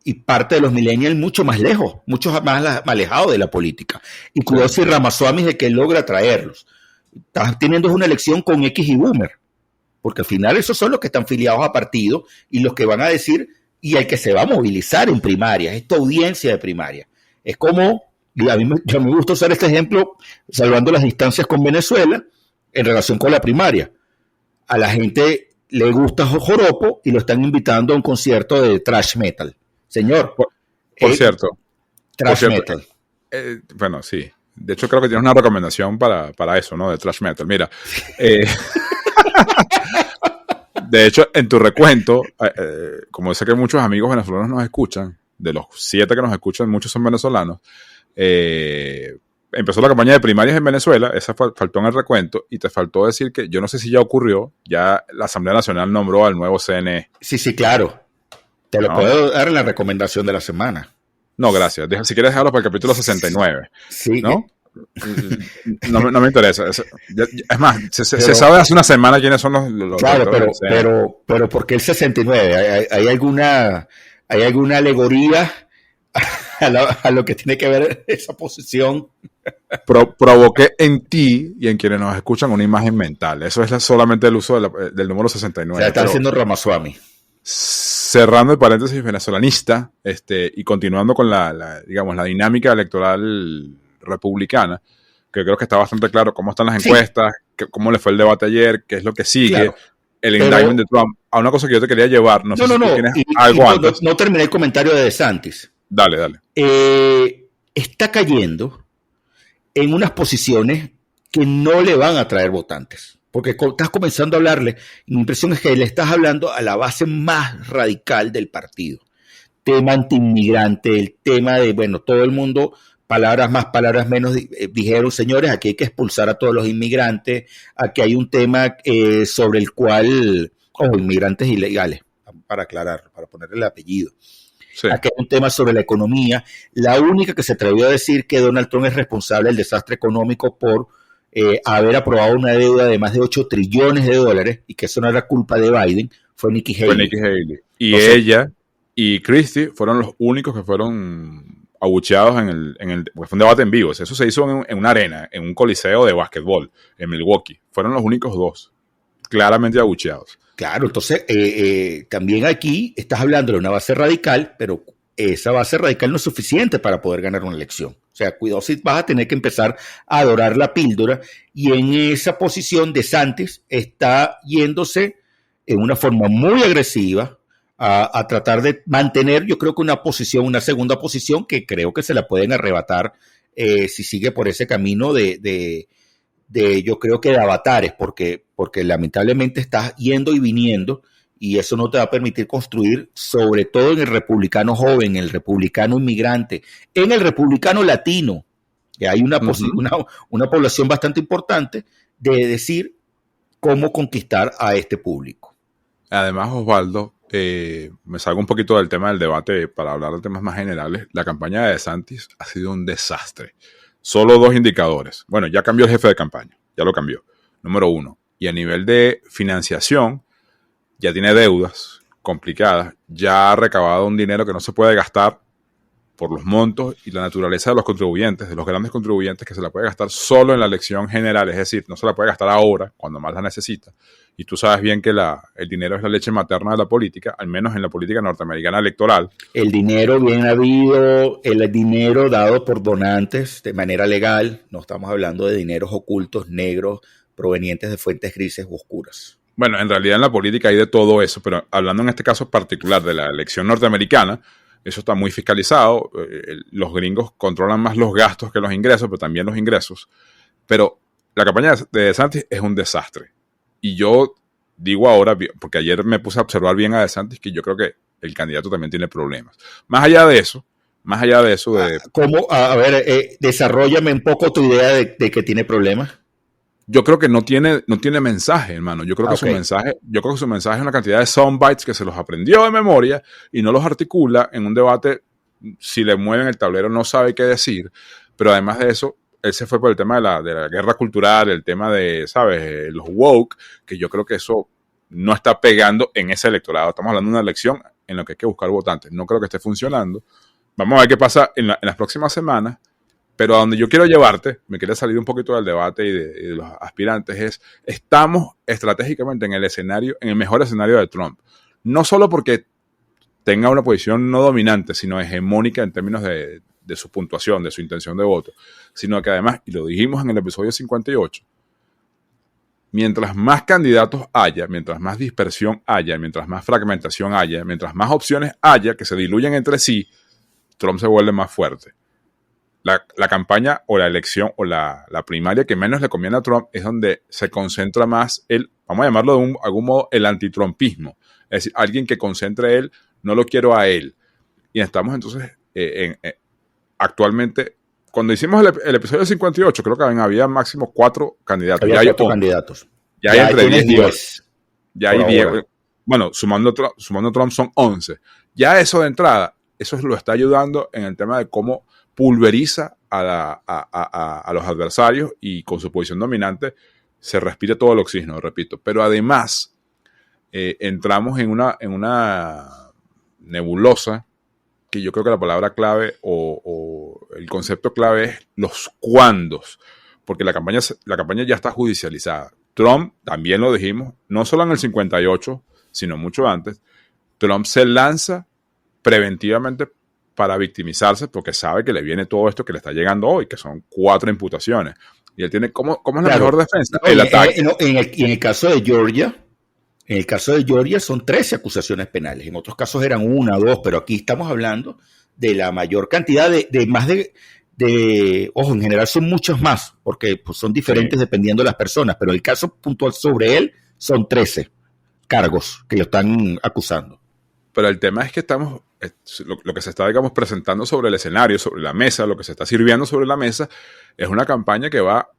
S2: y parte de los millennials mucho más lejos, mucho más alejados de la política. Y cuidado si Ramaswamy es el que logra traerlos. Estás teniendo una elección con X y boomer. Porque al final esos son los que están filiados a partidos y los que van a decir, y el que se va a movilizar en primaria, esta audiencia de primaria. Es como, y a mí me gusta usar este ejemplo, salvando las distancias con Venezuela, en relación con la primaria. A la gente le gusta Joropo y lo están invitando a un concierto de thrash metal. Señor.
S3: Por cierto.
S2: Thrash metal.
S3: Bueno, sí. De hecho, creo que tienes una recomendación para eso, ¿no? De thrash metal. Mira. De hecho, en tu recuento, como sé que muchos amigos venezolanos nos escuchan, de los 7 que nos escuchan, muchos son venezolanos, empezó la campaña de primarias en Venezuela, esa faltó en el recuento, y te faltó decir que, yo no sé si ya ocurrió, ya la Asamblea Nacional nombró al nuevo CNE.
S2: Sí, claro. Te lo puedo dar en la recomendación de la semana.
S3: No, gracias. Si quieres dejarlo para el capítulo 69.
S2: Sí.
S3: ¿No? No me interesa. Es más, se sabe hace una semana quiénes son los
S2: claro, pero ¿por qué el 69? ¿Hay alguna alegoría a lo que tiene que ver esa posición?
S3: Provoqué en ti y en quienes nos escuchan una imagen mental. Eso es solamente el uso del número 69.
S2: O sea, está haciendo Ramaswamy.
S3: Cerrando el paréntesis venezolanista, y continuando con la dinámica electoral republicana, que creo que está bastante claro cómo están las encuestas, cómo le fue el debate ayer, qué es lo que sigue, claro, el indictment de Trump. A una cosa que yo te quería llevar, no sé si tú tienes algo antes.
S2: No terminé el comentario de DeSantis.
S3: Dale.
S2: está cayendo en unas posiciones que no le van a traer votantes. Porque estás comenzando a hablarle, mi impresión es que le estás hablando a la base más radical del partido. Tema antiinmigrante, el tema de, bueno, todo el mundo, palabras más, palabras menos, dijeron, señores, aquí hay que expulsar a todos los inmigrantes, aquí hay un tema sobre el cual, inmigrantes ilegales, para aclarar, para ponerle el apellido. Sí. Aquí hay un tema sobre la economía. La única que se atrevió a decir que Donald Trump es responsable del desastre económico por haber aprobado una deuda de más de $8 trillones y que eso no era culpa de Biden, fue Nikki Haley.
S3: Y entonces, ella y Christie fueron los únicos que fueron abucheados fue un debate en vivo. Eso se hizo en una arena, en un coliseo de básquetbol, en Milwaukee. Fueron los únicos dos, claramente abucheados.
S2: Claro, entonces también aquí estás hablando de una base radical, pero esa base radical no es suficiente para poder ganar una elección. O sea, cuidado si vas a tener que empezar a adorar la píldora, y en esa posición DeSantis está yéndose en una forma muy agresiva a tratar de mantener, yo creo que una segunda posición que creo que se la pueden arrebatar si sigue por ese camino de yo creo que de avatares, porque lamentablemente estás yendo y viniendo, y eso no te va a permitir construir, sobre todo en el republicano joven, en el republicano inmigrante, en el republicano latino, que hay una población bastante importante, de decir cómo conquistar a este público.
S3: Además, Osvaldo, me salgo un poquito del tema del debate para hablar de temas más generales. La campaña de DeSantis ha sido un desastre. Solo 2 indicadores. Bueno, ya cambió el jefe de campaña, ya lo cambió. Número 1. Y a nivel de financiación, ya tiene deudas complicadas, ya ha recabado un dinero que no se puede gastar por los montos y la naturaleza de los contribuyentes, de los grandes contribuyentes, que se la puede gastar solo en la elección general, es decir, no se la puede gastar ahora, cuando más la necesita. Y tú sabes bien que el dinero es la leche materna de la política, al menos en la política norteamericana electoral.
S2: El dinero bien habido, el dinero dado por donantes de manera legal, no estamos hablando de dineros ocultos, negros, provenientes de fuentes grises u oscuras.
S3: Bueno, en realidad en la política hay de todo eso, pero hablando en este caso particular de la elección norteamericana, eso está muy fiscalizado. Los gringos controlan más los gastos que los ingresos, pero también los ingresos. Pero la campaña de DeSantis es un desastre. Y yo digo ahora, porque ayer me puse a observar bien a DeSantis, que yo creo que el candidato también tiene problemas. Más allá de eso de...
S2: ¿Cómo? A ver, desarróllame un poco tu idea de que tiene problemas.
S3: Yo creo que no tiene mensaje, hermano. Yo creo que su mensaje es una cantidad de soundbites que se los aprendió de memoria y no los articula en un debate. Si le mueven el tablero no sabe qué decir. Pero además de eso, él se fue por el tema de la guerra cultural, el tema de, ¿sabes? Los woke, que yo creo que eso no está pegando en ese electorado. Estamos hablando de una elección en la que hay que buscar votantes. No creo que esté funcionando. Vamos a ver qué pasa en las próximas semanas. Pero a donde yo quiero llevarte, me quiero salir un poquito del debate y de los aspirantes, estamos estratégicamente en el mejor escenario de Trump. No solo porque tenga una posición no dominante, sino hegemónica en términos de su puntuación, de su intención de voto, sino que además, y lo dijimos en el episodio 58, mientras más candidatos haya, mientras más dispersión haya, mientras más fragmentación haya, mientras más opciones haya que se diluyen entre sí, Trump se vuelve más fuerte. La campaña o la elección o la primaria que menos le conviene a Trump es donde se concentra más vamos a llamarlo de algún modo, el antitrumpismo. Es decir, alguien que concentre él, no lo quiero a él. Y estamos entonces, actualmente, cuando hicimos el episodio 58, creo que había máximo 4 candidatos.
S2: Había 4 candidatos.
S3: Ya hay entre 10 y 10. Ya hay 10. Bueno, sumando Trump son 11. Ya eso de entrada, eso lo está ayudando en el tema de cómo pulveriza a los adversarios y con su posición dominante se respira todo el oxígeno, repito. Pero además entramos en una nebulosa que yo creo que la palabra clave o el concepto clave es los cuándos, porque la campaña ya está judicializada. Trump, también lo dijimos, no solo en el 58, sino mucho antes, Trump se lanza preventivamente para victimizarse porque sabe que le viene todo esto que le está llegando hoy, que son 4 imputaciones. Y él tiene, ¿cómo es la mejor defensa? El ataque.
S2: En el caso de Georgia, son 13 acusaciones penales. En otros casos eran 1 o 2, pero aquí estamos hablando de la mayor cantidad de más de ojo, en general son muchos más, porque pues, son diferentes dependiendo de las personas, pero el caso puntual sobre él son 13 cargos que lo están acusando.
S3: Pero el tema es que estamos, lo que se está, digamos, presentando sobre el escenario, sobre la mesa, lo que se está sirviendo sobre la mesa, es una campaña que va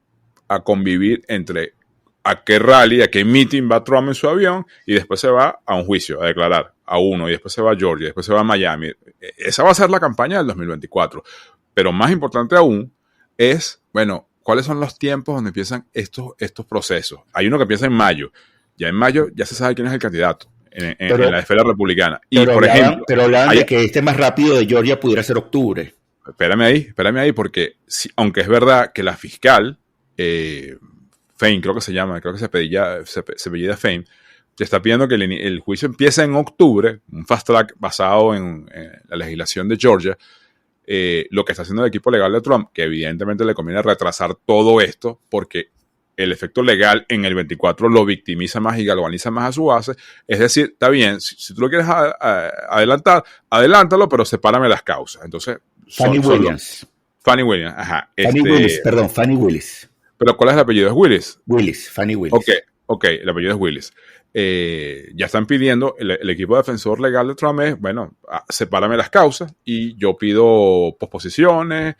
S3: a convivir entre a qué rally, a qué meeting va Trump en su avión, y después se va a un juicio, a declarar a uno, y después se va a Georgia, y después se va a Miami. Esa va a ser la campaña del 2024. Pero más importante aún es, bueno, ¿cuáles son los tiempos donde empiezan estos procesos? Hay uno que empieza en mayo. Ya en mayo ya se sabe quién es el candidato en la esfera republicana. Y, por ejemplo...
S2: Pero hablaban de que este más rápido de Georgia pudiera ser octubre.
S3: Espérame ahí, porque aunque es verdad que la fiscal, Fein, creo que se llama, creo que se apellida Fein, te está pidiendo que el juicio empiece en octubre, un fast track basado en la legislación de Georgia. Lo que está haciendo el equipo legal de Trump, que evidentemente le conviene retrasar todo esto, porque el efecto legal en el 24 lo victimiza más y galvaniza más a su base. Es decir, está bien, si tú lo quieres adelantar, adelántalo, pero sepárame las causas. Entonces,
S2: Fannie Willis,
S3: ajá.
S2: Fannie Willis.
S3: ¿Pero cuál es el apellido? ¿Es Willis?
S2: Willis, Fannie Willis.
S3: Ok, el apellido es Willis. Ya están pidiendo, el equipo defensor legal de Trump es, bueno, sepárame las causas y yo pido posposiciones,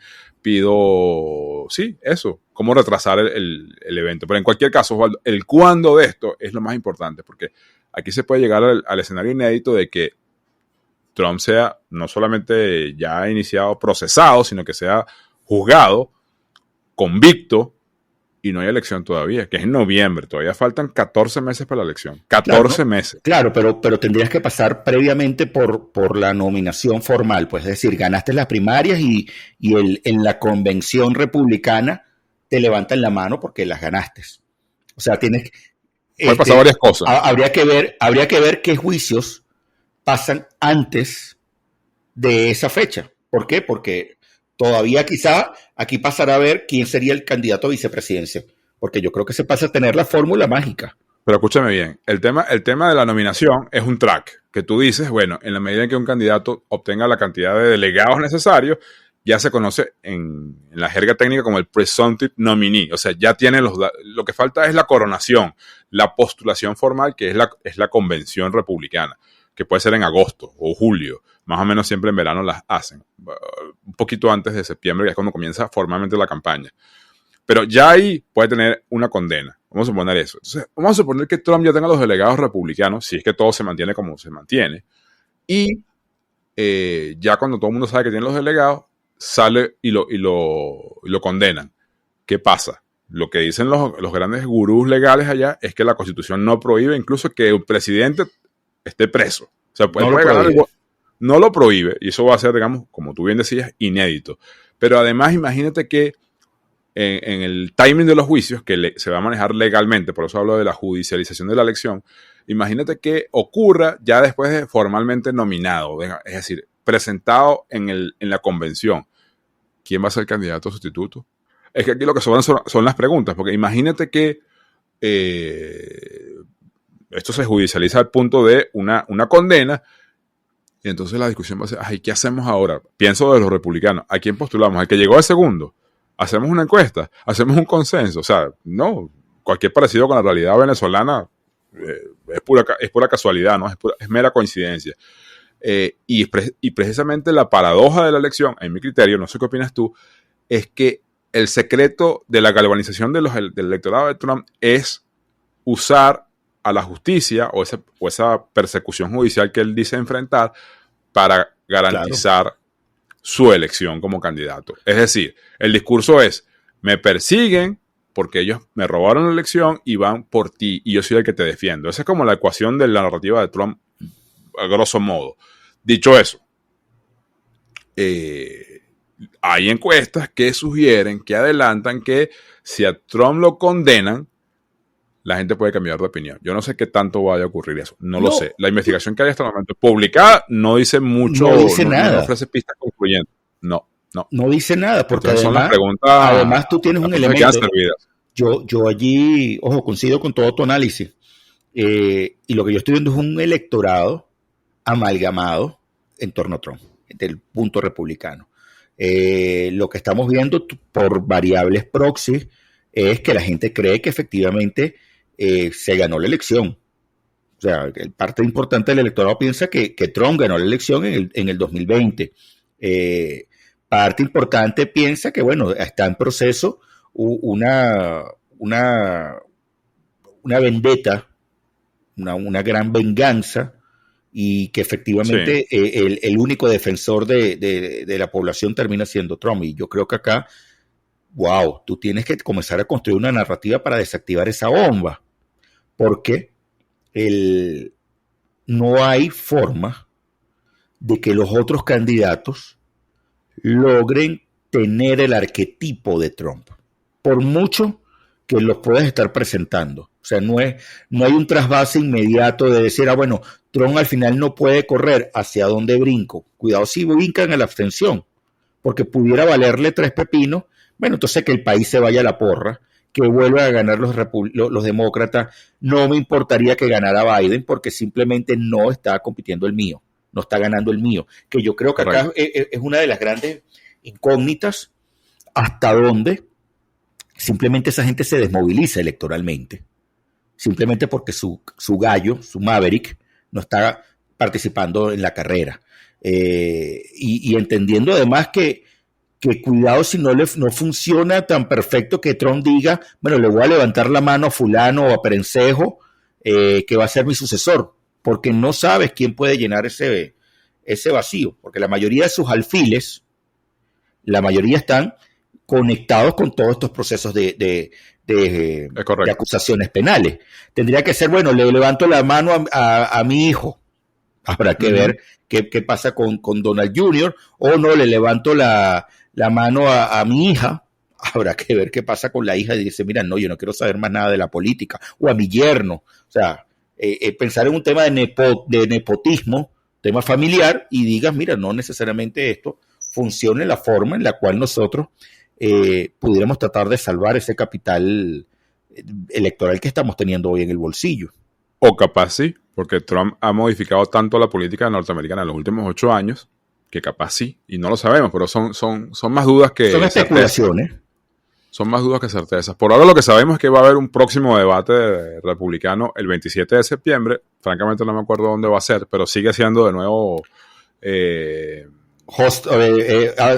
S3: cómo retrasar el evento. Pero en cualquier caso, Osvaldo, el cuándo de esto es lo más importante, porque aquí se puede llegar al escenario inédito de que Trump sea no solamente ya iniciado, procesado, sino que sea juzgado, convicto, y no hay elección todavía, que es en noviembre. Todavía faltan 14 meses para la elección. 14 meses.
S2: Claro, pero tendrías que pasar previamente por la nominación formal. Pues es decir, ganaste las primarias y en la convención republicana te levantan la mano porque las ganaste. O sea, tienes...
S3: Pueden pasar varias cosas.
S2: Habría que ver qué juicios pasan antes de esa fecha. ¿Por qué? Porque... todavía quizá aquí pasará a ver quién sería el candidato a vicepresidencia, porque yo creo que se pasa a tener la fórmula mágica.
S3: Pero escúchame bien, el tema de la nominación es un track, que tú dices, bueno, en la medida en que un candidato obtenga la cantidad de delegados necesarios, ya se conoce en la jerga técnica como el presumptive nominee, o sea, ya tiene lo que falta es la coronación, la postulación formal, que es la convención republicana, que puede ser en agosto o julio, más o menos siempre en verano las hacen, un poquito antes de septiembre, que es cuando comienza formalmente la campaña. Pero ya ahí puede tener una condena, vamos a suponer eso. Entonces, vamos a suponer que Trump ya tenga los delegados republicanos, si es que todo se mantiene como se mantiene, y ya cuando todo el mundo sabe que tiene los delegados, sale y lo condenan. ¿Qué pasa? Lo que dicen los grandes gurús legales allá es que la Constitución no prohíbe incluso que el presidente esté preso. O sea, puede ganar igual. No lo prohíbe, y eso va a ser, digamos, como tú bien decías, inédito. Pero además, imagínate que en el timing de los juicios, que se va a manejar legalmente, por eso hablo de la judicialización de la elección, imagínate que ocurra ya después de formalmente nominado, es decir, presentado en la convención. ¿Quién va a ser el candidato sustituto? Es que aquí lo que sobran son las preguntas, porque imagínate que esto se judicializa al punto de una condena. Y entonces la discusión va a ser, ay, ¿qué hacemos ahora? Pienso de los republicanos, ¿a quién postulamos? ¿Al que llegó al segundo? ¿Hacemos una encuesta? ¿Hacemos un consenso? O sea, no, cualquier parecido con la realidad venezolana es pura casualidad, ¿no? Es mera coincidencia. Y precisamente la paradoja de la elección, en mi criterio, no sé qué opinas tú, es que el secreto de la galvanización del electorado de Trump es usar a la justicia o esa persecución judicial que él dice enfrentar para garantizar su elección como candidato. Es decir, el discurso es, me persiguen porque ellos me robaron la elección y van por ti y yo soy el que te defiendo. Esa es como la ecuación de la narrativa de Trump, a grosso modo. Dicho eso, hay encuestas que sugieren, que adelantan que si a Trump lo condenan, la gente puede cambiar de opinión. Yo no sé qué tanto vaya a ocurrir eso. No lo sé. La investigación que hay hasta el momento publicada no dice mucho.
S2: No dice nada.
S3: No ofrece pistas concluyentes. No.
S2: No dice nada, porque
S3: además
S2: tú tienes un elemento. Yo allí, ojo, coincido con todo tu análisis. Y lo que yo estoy viendo es un electorado amalgamado en torno a Trump, del punto republicano. Lo que estamos viendo por variables proxy es que la gente cree que efectivamente se ganó la elección. O sea, parte importante del electorado piensa que Trump ganó la elección en el 2020. Parte importante piensa que, bueno, está en proceso una vendetta, una gran venganza, y que efectivamente el único defensor de la población termina siendo Trump. Y yo creo que acá, wow, tú tienes que comenzar a construir una narrativa para desactivar esa bomba, porque no hay forma de que los otros candidatos logren tener el arquetipo de Trump, por mucho que los puedas estar presentando. O sea, no hay un trasvase inmediato de decir, bueno, Trump al final no puede correr, ¿hacia dónde brinco? Cuidado si brincan a la abstención, porque pudiera valerle 3 pepinos, bueno, entonces que el país se vaya a la porra, que vuelvan a ganar los demócratas. No me importaría que ganara Biden, porque simplemente no está compitiendo el mío, no está ganando el mío, que yo creo que acá es una de las grandes incógnitas, hasta dónde simplemente esa gente se desmoviliza electoralmente, simplemente porque su gallo, su Maverick, no está participando en la carrera. Y entendiendo además que cuidado si no funciona tan perfecto que Trump diga, bueno, le voy a levantar la mano a fulano o a Perencejo, que va a ser mi sucesor, porque no sabes quién puede llenar ese vacío, porque la mayoría de sus alfiles, la mayoría están conectados con todos estos procesos de acusaciones penales. Tendría que ser, bueno, le levanto la mano a mi hijo. Habrá que ver qué pasa con Donald Jr., o no, le levanto la mano a mi hija. Habrá que ver qué pasa con la hija y dice, mira, no, yo no quiero saber más nada de la política, o a mi yerno. O sea, pensar en un tema de nepotismo, tema familiar, y digas, mira, no necesariamente esto funciona en la forma en la cual nosotros pudiéramos tratar de salvar ese capital electoral que estamos teniendo hoy en el bolsillo.
S3: O capaz sí, porque Trump ha modificado tanto la política norteamericana en los últimos 8 años, que capaz sí, y no lo sabemos, pero son más dudas que
S2: son especulaciones.
S3: Son más dudas que certezas. Por ahora lo que sabemos es que va a haber un próximo debate republicano el 27 de septiembre. Francamente no me acuerdo dónde va a ser, pero sigue siendo de nuevo...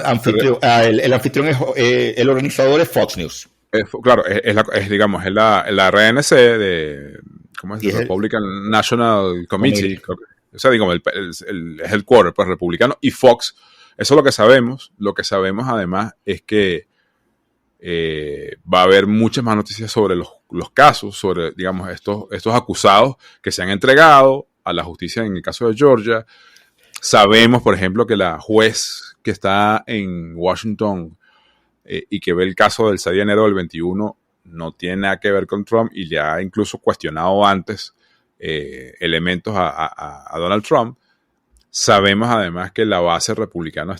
S2: anfitrión, el anfitrión es el organizador es Fox News.
S3: Claro, es la RNC de, ¿cómo es? Republican National Committee. O sea, digamos, el headquarter pues, republicano y Fox. Eso es lo que sabemos. Lo que sabemos además es que va a haber muchas más noticias sobre los casos, sobre, digamos, estos acusados que se han entregado a la justicia en el caso de Georgia. Sabemos, por ejemplo, que la juez que está en Washington y que ve el caso del 6 de enero del 21 no tiene nada que ver con Trump y le ha incluso cuestionado antes elementos a Donald Trump. Sabemos además que la base republicana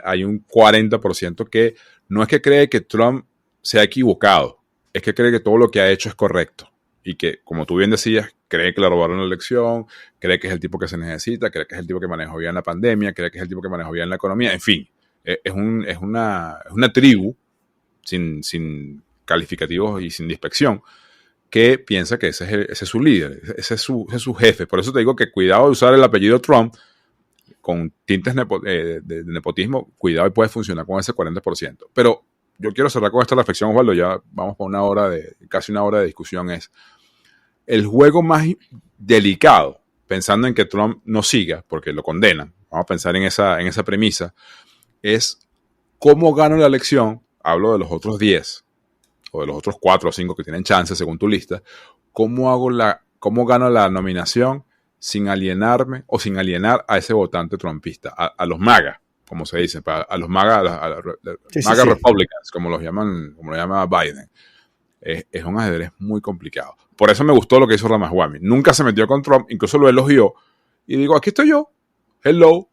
S3: hay un 40% que no es que cree que Trump se ha equivocado, es que cree que todo lo que ha hecho es correcto. Y que, como tú bien decías, cree que le robaron la elección, cree que es el tipo que se necesita, cree que es el tipo que manejó bien la pandemia, cree que es el tipo que manejó bien la economía, en fin, es una tribu sin calificativos y sin dispersión que piensa que ese es su líder, ese es su jefe. Por eso te digo que cuidado de usar el apellido Trump con tintes de nepotismo, cuidado y puede funcionar con ese 40%. Pero yo quiero cerrar con esta reflexión, Osvaldo, ya vamos por casi una hora de discusión, es el juego más delicado, pensando en que Trump no siga, porque lo condenan, vamos a pensar en esa premisa, es cómo gano la elección, hablo de los otros 10, o de los otros 4 o 5 que tienen chance según tu lista, cómo gano la nominación sin alienarme o sin alienar a ese votante trumpista, a los MAGA, como se dice, a los MAGA, MAGA Republicans, como lo llama Biden. Es un ajedrez muy complicado. Por eso me gustó lo que hizo Ramaswamy. Nunca se metió con Trump, incluso lo elogió. Y digo, aquí estoy yo. Hello,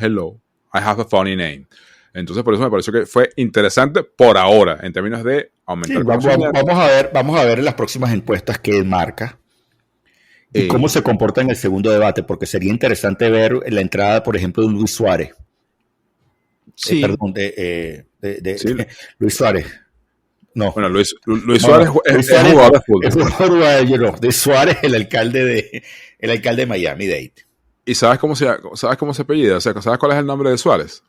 S3: I have a funny name. Entonces, por eso me pareció que fue interesante por ahora, en términos de aumentar.
S2: Vamos a ver en las próximas encuestas qué marca y cómo se comporta en el segundo debate, porque sería interesante ver la entrada, por ejemplo, de Luis Suárez.
S3: Sí.
S2: Perdón,
S3: Sí.
S2: Luis Suárez. No.
S3: Bueno, Luis
S2: No,
S3: Suárez
S2: Luis
S3: es
S2: Suárez
S3: jugador de fútbol.
S2: es jugador de Suárez, el alcalde de Miami-Dade.
S3: ¿Y sabes cómo se apellida? O sea, ¿sabes cuál es el nombre de Suárez?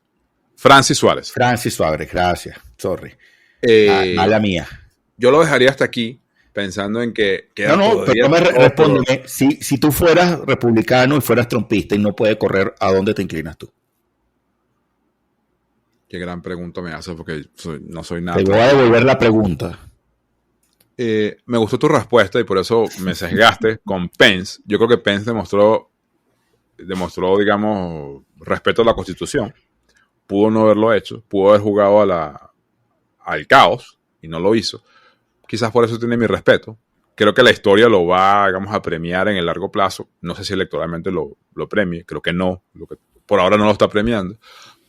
S3: Francis Suárez.
S2: Francis Suárez, gracias. Sorry. Mala mía.
S3: Yo lo dejaría hasta aquí, pensando en que
S2: No, pero no me respóndeme. Si tú fueras republicano y fueras trumpista y no puedes correr, ¿a dónde te inclinas tú?
S3: Qué gran pregunta me haces, porque no soy nada.
S2: Te voy a devolver la pregunta.
S3: Me gustó tu respuesta y por eso me sesgaste con Pence. Yo creo que Pence demostró, digamos, respeto a la Constitución. Pudo no haberlo hecho, pudo haber jugado al caos y no lo hizo. Quizás por eso tiene mi respeto. Creo que la historia lo va, digamos, a premiar en el largo plazo. No sé si electoralmente lo premie, creo que no. Por ahora no lo está premiando.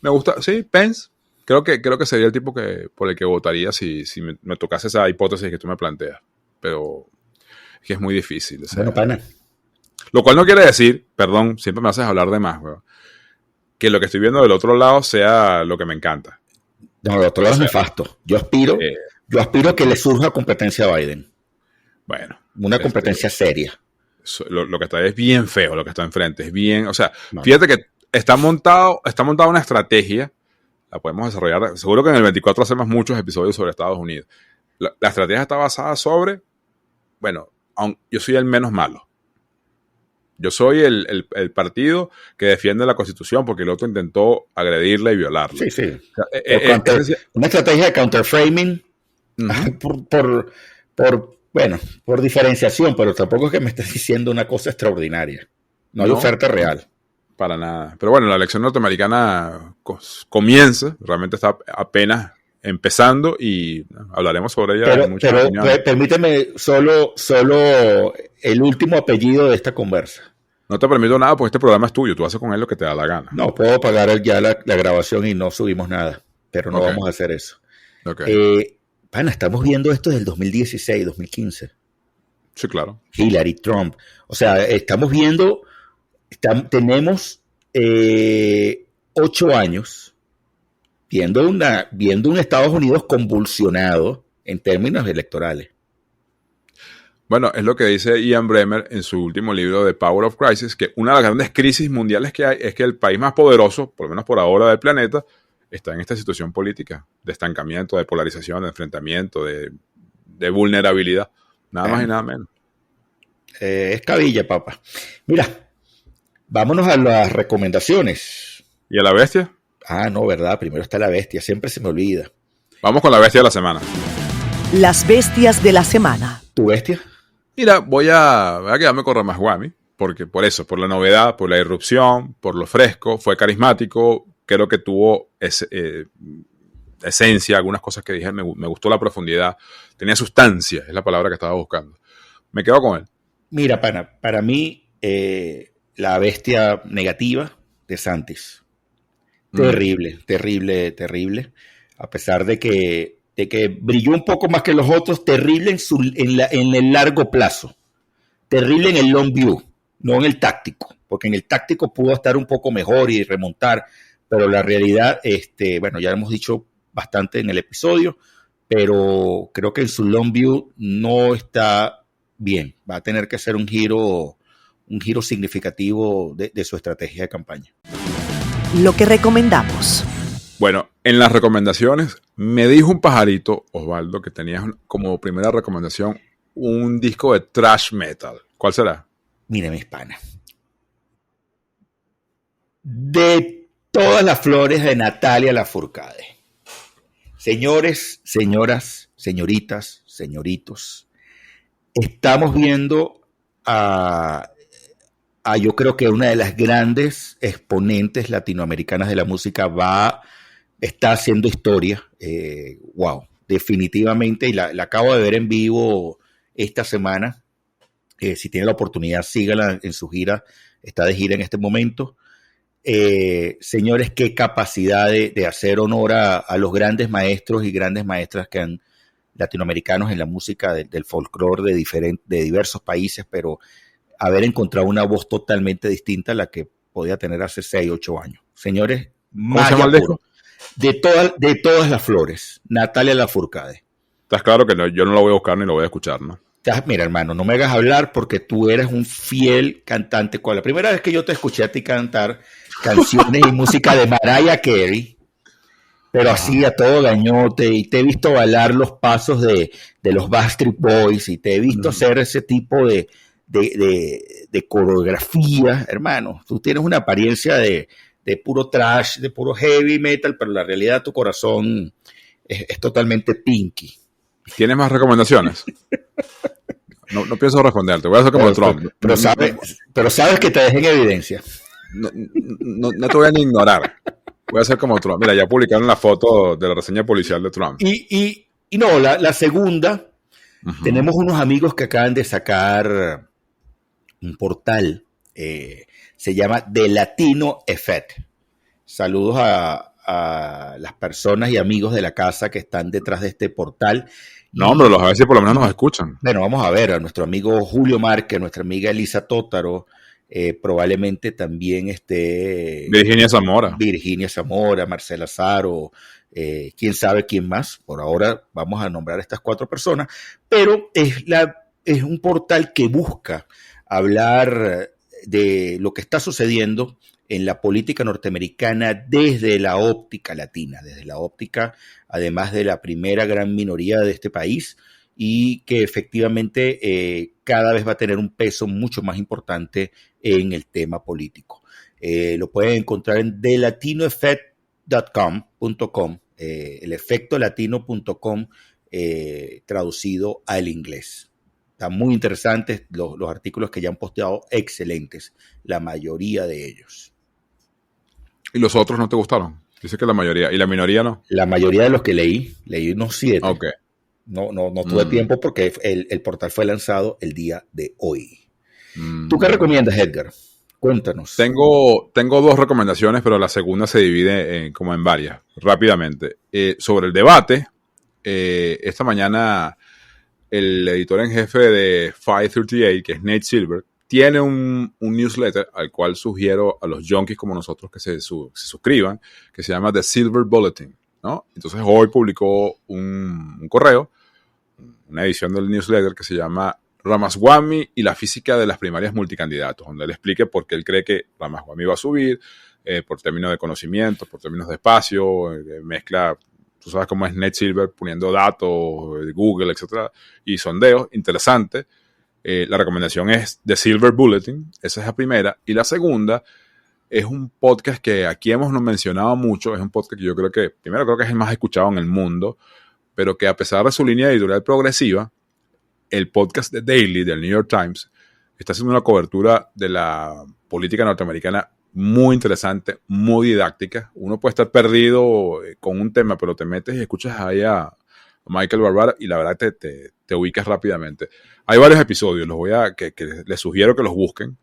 S3: Me gusta, sí, Pence. Creo que sería el tipo por el que votaría si me tocase esa hipótesis que tú me planteas. Pero es que es muy difícil. O sea,
S2: Bueno, pana.
S3: lo cual no quiere decir, perdón, siempre me haces hablar de más, weón, que lo que estoy viendo del otro lado sea lo que me encanta.
S2: No, el otro lado es nefasto. Yo aspiro a que le surja competencia a Biden.
S3: Bueno.
S2: Una competencia seria.
S3: Lo que está es bien feo, lo que está enfrente. Es bien, o sea,
S2: No.
S3: fíjate que está montada una estrategia. La podemos desarrollar. Seguro que en el 24 hacemos muchos episodios sobre Estados Unidos. La estrategia está basada sobre, bueno, yo soy el menos malo. Yo soy el partido que defiende la Constitución porque el otro intentó agredirla y violarla.
S2: Sí, sí.
S3: O sea,
S2: Una estrategia de counterframing por diferenciación, pero tampoco es que me estés diciendo una cosa extraordinaria. No hay oferta real.
S3: Para nada. Pero bueno, la elección norteamericana comienza, realmente está apenas empezando y hablaremos sobre ella.
S2: Pero permíteme solo el último apellido de esta conversa.
S3: No te permito nada porque este programa es tuyo, tú haces con él lo que te da la gana.
S2: No, puedo pagar ya la grabación y no subimos nada, pero no vamos a hacer eso.
S3: Okay.
S2: Pana, estamos viendo esto desde el 2016, 2015.
S3: Sí, claro.
S2: Hillary, Trump. O sea, estamos viendo... tenemos 8 años viendo un Estados Unidos convulsionado en términos electorales.
S3: Bueno, es lo que dice Ian Bremmer en su último libro de Power of Crisis, que una de las grandes crisis mundiales que hay es que el país más poderoso, por lo menos por ahora del planeta, está en esta situación política de estancamiento, de polarización, de enfrentamiento, de vulnerabilidad. Nada más y nada menos.
S2: Es cabilla, papá. Mira, vámonos a las recomendaciones.
S3: ¿Y a la bestia?
S2: Ah, no, ¿verdad? Primero está la bestia. Siempre se me olvida.
S3: Vamos con la bestia de la semana.
S1: Las bestias de la semana.
S2: ¿Tu bestia?
S3: Mira, voy a quedarme con Ramaswamy, porque por eso, por la novedad, por la irrupción, por lo fresco, fue carismático, creo que tuvo esencia, algunas cosas que dije, me gustó la profundidad, tenía sustancia, es la palabra que estaba buscando. Me quedo con él.
S2: Mira, pana, para mí, la bestia negativa de Santis. Terrible, terrible, terrible. A pesar de que brilló un poco más que los otros, terrible en el largo plazo. Terrible en el long view, no en el táctico. Porque en el táctico pudo estar un poco mejor y remontar. Pero la realidad, bueno, ya hemos dicho bastante en el episodio, pero creo que en su long view no está bien. Va a tener que hacer un giro significativo de su estrategia de campaña.
S1: Lo que recomendamos.
S3: Bueno, en las recomendaciones me dijo un pajarito, Osvaldo, que tenías como primera recomendación un disco de thrash metal. ¿Cuál será?
S2: Mire, mi hispana. De todas las flores de Natalia Lafourcade. Señores, señoras, señoritas, señoritos, estamos viendo yo creo que una de las grandes exponentes latinoamericanas de la música está haciendo historia. Wow, definitivamente, y la acabo de ver en vivo esta semana. Si tiene la oportunidad, sígala en su gira, está de gira en este momento. Señores, qué capacidad de hacer honor a los grandes maestros y grandes maestras latinoamericanos en la música del folclore de diversos países, pero haber encontrado una voz totalmente distinta a la que podía tener hace 6, 8 años. Señores,
S3: ¿cómo se llama el disco?
S2: de todas las flores, Natalia Lafourcade.
S3: Estás claro que no, yo no lo voy a buscar ni lo voy a escuchar, ¿no?
S2: Mira, hermano, no me hagas hablar porque tú eres un fiel cantante. La primera vez que yo te escuché a ti cantar canciones y música de Mariah Carey, pero así a todo gañote, y te he visto bailar los pasos de los Backstreet Boys, y te he visto hacer ese tipo de coreografía, hermano. Tú tienes una apariencia de puro trash, de puro heavy metal, pero la realidad tu corazón es totalmente pinky.
S3: ¿Tienes más recomendaciones? No pienso responderte, voy a hacer como Trump.
S2: Pero sabes que te dejé en evidencia.
S3: No te voy a ni ignorar. Voy a hacer como Trump. Mira, ya publicaron la foto de la reseña policial de Trump.
S2: Y no, la segunda, tenemos unos amigos que acaban de sacar un portal, se llama The Latino Effect. Saludos a las personas y amigos de la casa que están detrás de este portal.
S3: No, hombre, a ver si por lo menos nos escuchan.
S2: Bueno, vamos a ver a nuestro amigo Julio Márquez, nuestra amiga Elisa Tótaro, probablemente también esté
S3: Virginia
S2: Zamora, Marcela Zaro, quién sabe quién más. Por ahora vamos a nombrar a estas 4 personas, pero es un portal que busca hablar de lo que está sucediendo en la política norteamericana desde la óptica latina, desde la óptica, además de la primera gran minoría de este país, y que efectivamente cada vez va a tener un peso mucho más importante en el tema político. Lo pueden encontrar en thelatinoeffect.com, elefectolatino.com, traducido al inglés. Están muy interesantes los artículos que ya han posteado, excelentes, la mayoría de ellos.
S3: ¿Y los otros no te gustaron? Dice que la mayoría. ¿Y la minoría no?
S2: La mayoría de los que leí unos 7.
S3: Ok.
S2: No tuve tiempo porque el portal fue lanzado el día de hoy. ¿Tú qué recomiendas, Edgar? Cuéntanos.
S3: Tengo 2 recomendaciones, pero la segunda se divide como en varias. Rápidamente. Sobre el debate, esta mañana el editor en jefe de 538, que es Nate Silver, tiene un newsletter al cual sugiero a los junkies como nosotros que se suscriban, que se llama The Silver Bulletin, ¿no? Entonces hoy publicó un correo, una edición del newsletter que se llama Ramaswamy y la física de las primarias multicandidatos, donde él explique por qué él cree que Ramaswamy va a subir, por términos de conocimiento, por términos de espacio, mezcla, tú sabes cómo es Nate Silver poniendo datos de Google, etcétera, y sondeos, interesante. La recomendación es The Silver Bulletin, esa es la primera, y la segunda es un podcast que aquí hemos mencionado mucho, es un podcast que yo creo que, primero creo que es el más escuchado en el mundo, pero que a pesar de su línea editorial progresiva, el podcast de Daily del New York Times está haciendo una cobertura de la política norteamericana muy interesante, muy didáctica. Uno puede estar perdido con un tema, pero te metes y escuchas ahí a Michael Barbara y la verdad te ubicas rápidamente. Hay varios episodios, que les sugiero que los busquen,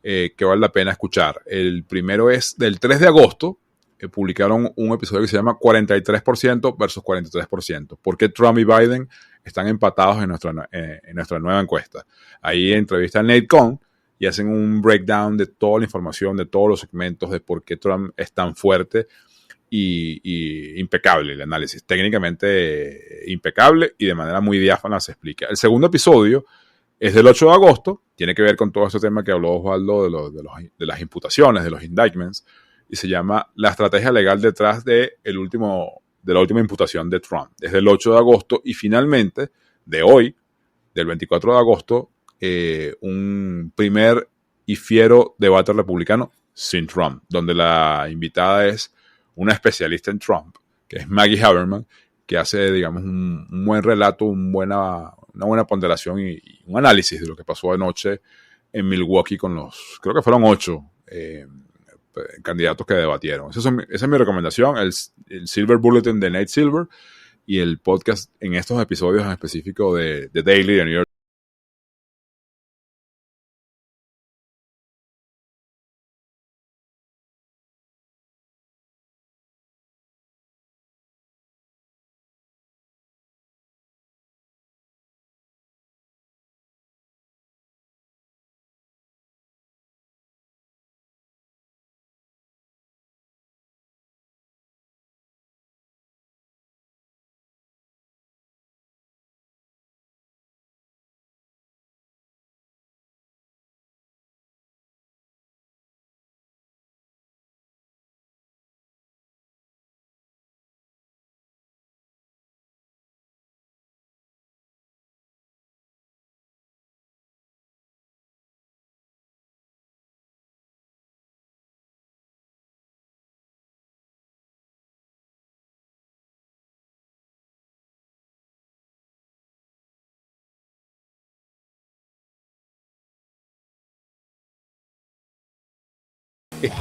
S3: que vale la pena escuchar. El primero es del 3 de agosto, publicaron un episodio que se llama 43% versus 43%. ¿Por qué Trump y Biden están empatados en nuestra nueva encuesta? Ahí entrevistan a Nate Cohn y hacen un breakdown de toda la información, de todos los segmentos, de por qué Trump es tan fuerte y impecable el análisis. Técnicamente impecable y de manera muy diáfana se explica. El segundo episodio es del 8 de agosto, tiene que ver con todo este tema que habló Osvaldo de las imputaciones, de los indictments, y se llama La estrategia legal detrás de la última imputación de Trump. Desde el 8 de agosto y finalmente, de hoy, del 24 de agosto, un primer y fiero debate republicano sin Trump, donde la invitada es una especialista en Trump, que es Maggie Haberman, que hace, digamos, un buen relato, una buena ponderación y un análisis de lo que pasó anoche en Milwaukee con creo que fueron 8 candidatos que debatieron. Esa es mi recomendación, el Silver Bulletin de Nate Silver y el podcast en estos episodios en específico de Daily de New York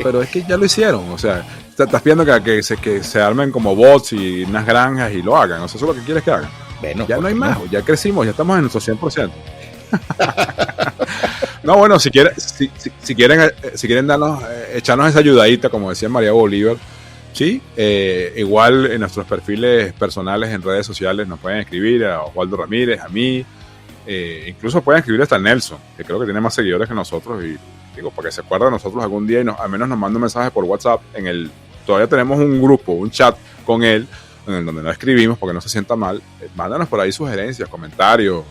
S3: Pero es que ya lo hicieron, o sea, estás pidiendo que se armen como bots y unas granjas y lo hagan, o sea, eso es lo que quieres que hagan.
S2: Bueno,
S3: ya no hay más, ya crecimos, ya estamos en nuestro 100%. No, bueno, si quieren darnos, echarnos esa ayudadita, como decía María Bolívar, sí, igual en nuestros perfiles personales en redes sociales nos pueden escribir a Osvaldo Ramírez, a mí, incluso pueden escribir hasta a Nelson, que creo que tiene más seguidores que nosotros, y digo, para que se acuerde de nosotros algún día y al menos nos mande un mensaje por WhatsApp. Todavía tenemos un grupo, un chat con él, en el donde no escribimos porque no se sienta mal. Mándanos por ahí sugerencias, comentarios,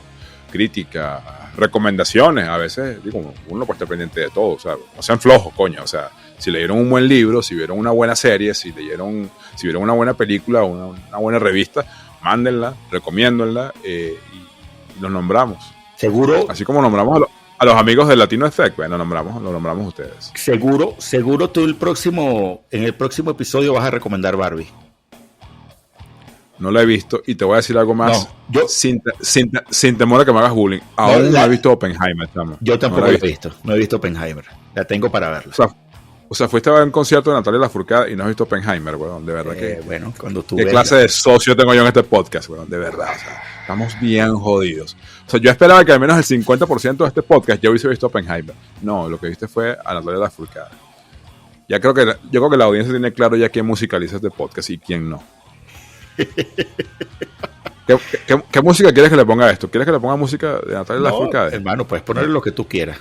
S3: críticas, recomendaciones. A veces, digo, uno puede estar pendiente de todo, o sea, no sean flojos, coño, o sea, si leyeron un buen libro, si vieron una buena serie, si vieron una buena película, una buena revista, mándenla, recomiéndenla, y los nombramos.
S2: Seguro.
S3: Así como nombramos a los amigos de Latino Effect, bueno, lo nombramos ustedes.
S2: Seguro tú en el próximo episodio vas a recomendar Barbie.
S3: No la he visto y te voy a decir algo más.
S2: No,
S3: sin temor a que me hagas bullying. Aún no he visto Oppenheimer, chamo.
S2: Yo tampoco la he visto. No he visto Oppenheimer. La tengo para verla.
S3: O sea, fuiste a ver un concierto de Natalia Lafourcade y no has visto Oppenheimer, weón. De verdad que.
S2: Bueno, cuando tú
S3: ¿Qué clase de socio tengo yo en este podcast, weón? De verdad. O sea, estamos bien jodidos. O sea, yo esperaba que al menos el 50% de este podcast ya hubiese visto Oppenheimer. No, lo que viste fue a Natalia Lafourcade. Yo creo que la audiencia tiene claro ya quién musicaliza este podcast y quién no. ¿Qué música quieres que le ponga a esto? ¿Quieres que le ponga música de Natalia Lafourcade?
S2: Hermano, puedes ponerle lo que tú quieras.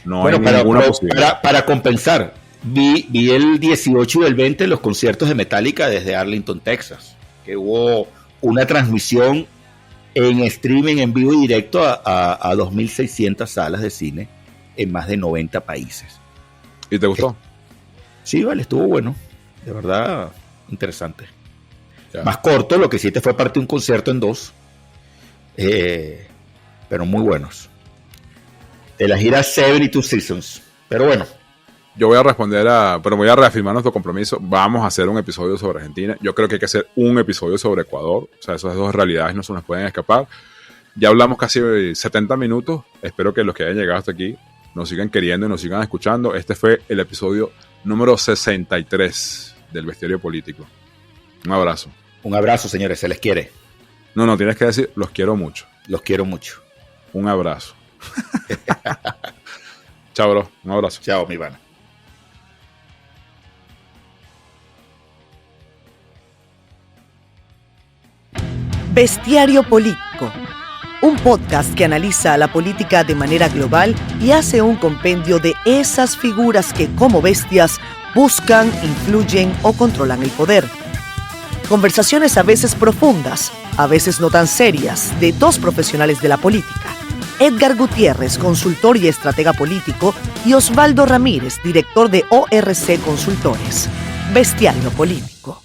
S3: No hay ninguna posibilidad.
S2: Para compensar, vi el 18 y el 20 los conciertos de Metallica desde Arlington, Texas, que hubo una transmisión en streaming en vivo y directo a 2.600 salas de cine en más de 90 países.
S3: ¿Y te gustó?
S2: Sí, vale, estuvo bueno. De verdad, interesante.
S3: Ya.
S2: Más corto, lo que sí te fue parte de un concierto en dos, pero muy buenos. De la gira 72 Seasons. Pero bueno.
S3: Yo voy a responder pero voy a reafirmar nuestro compromiso. Vamos a hacer un episodio sobre Argentina. Yo creo que hay que hacer un episodio sobre Ecuador. O sea, esas dos realidades no se nos pueden escapar. Ya hablamos casi 70 minutos. Espero que los que hayan llegado hasta aquí nos sigan queriendo y nos sigan escuchando. Este fue el episodio número 63 del Bestiario Político. Un abrazo.
S2: Un abrazo, señores. Se les quiere.
S3: No, tienes que decir, los quiero mucho.
S2: Los quiero mucho.
S3: Un abrazo. Chao, bro. Un abrazo.
S2: Chao, mi Ivana.
S1: Bestiario Político, un podcast que analiza la política de manera global y hace un compendio de esas figuras que, como bestias, buscan, influyen o controlan el poder. Conversaciones a veces profundas, a veces no tan serias, de dos profesionales de la política. Edgar Gutiérrez, consultor y estratega político, y Osvaldo Ramírez, director de ORC Consultores. Bestiario Político.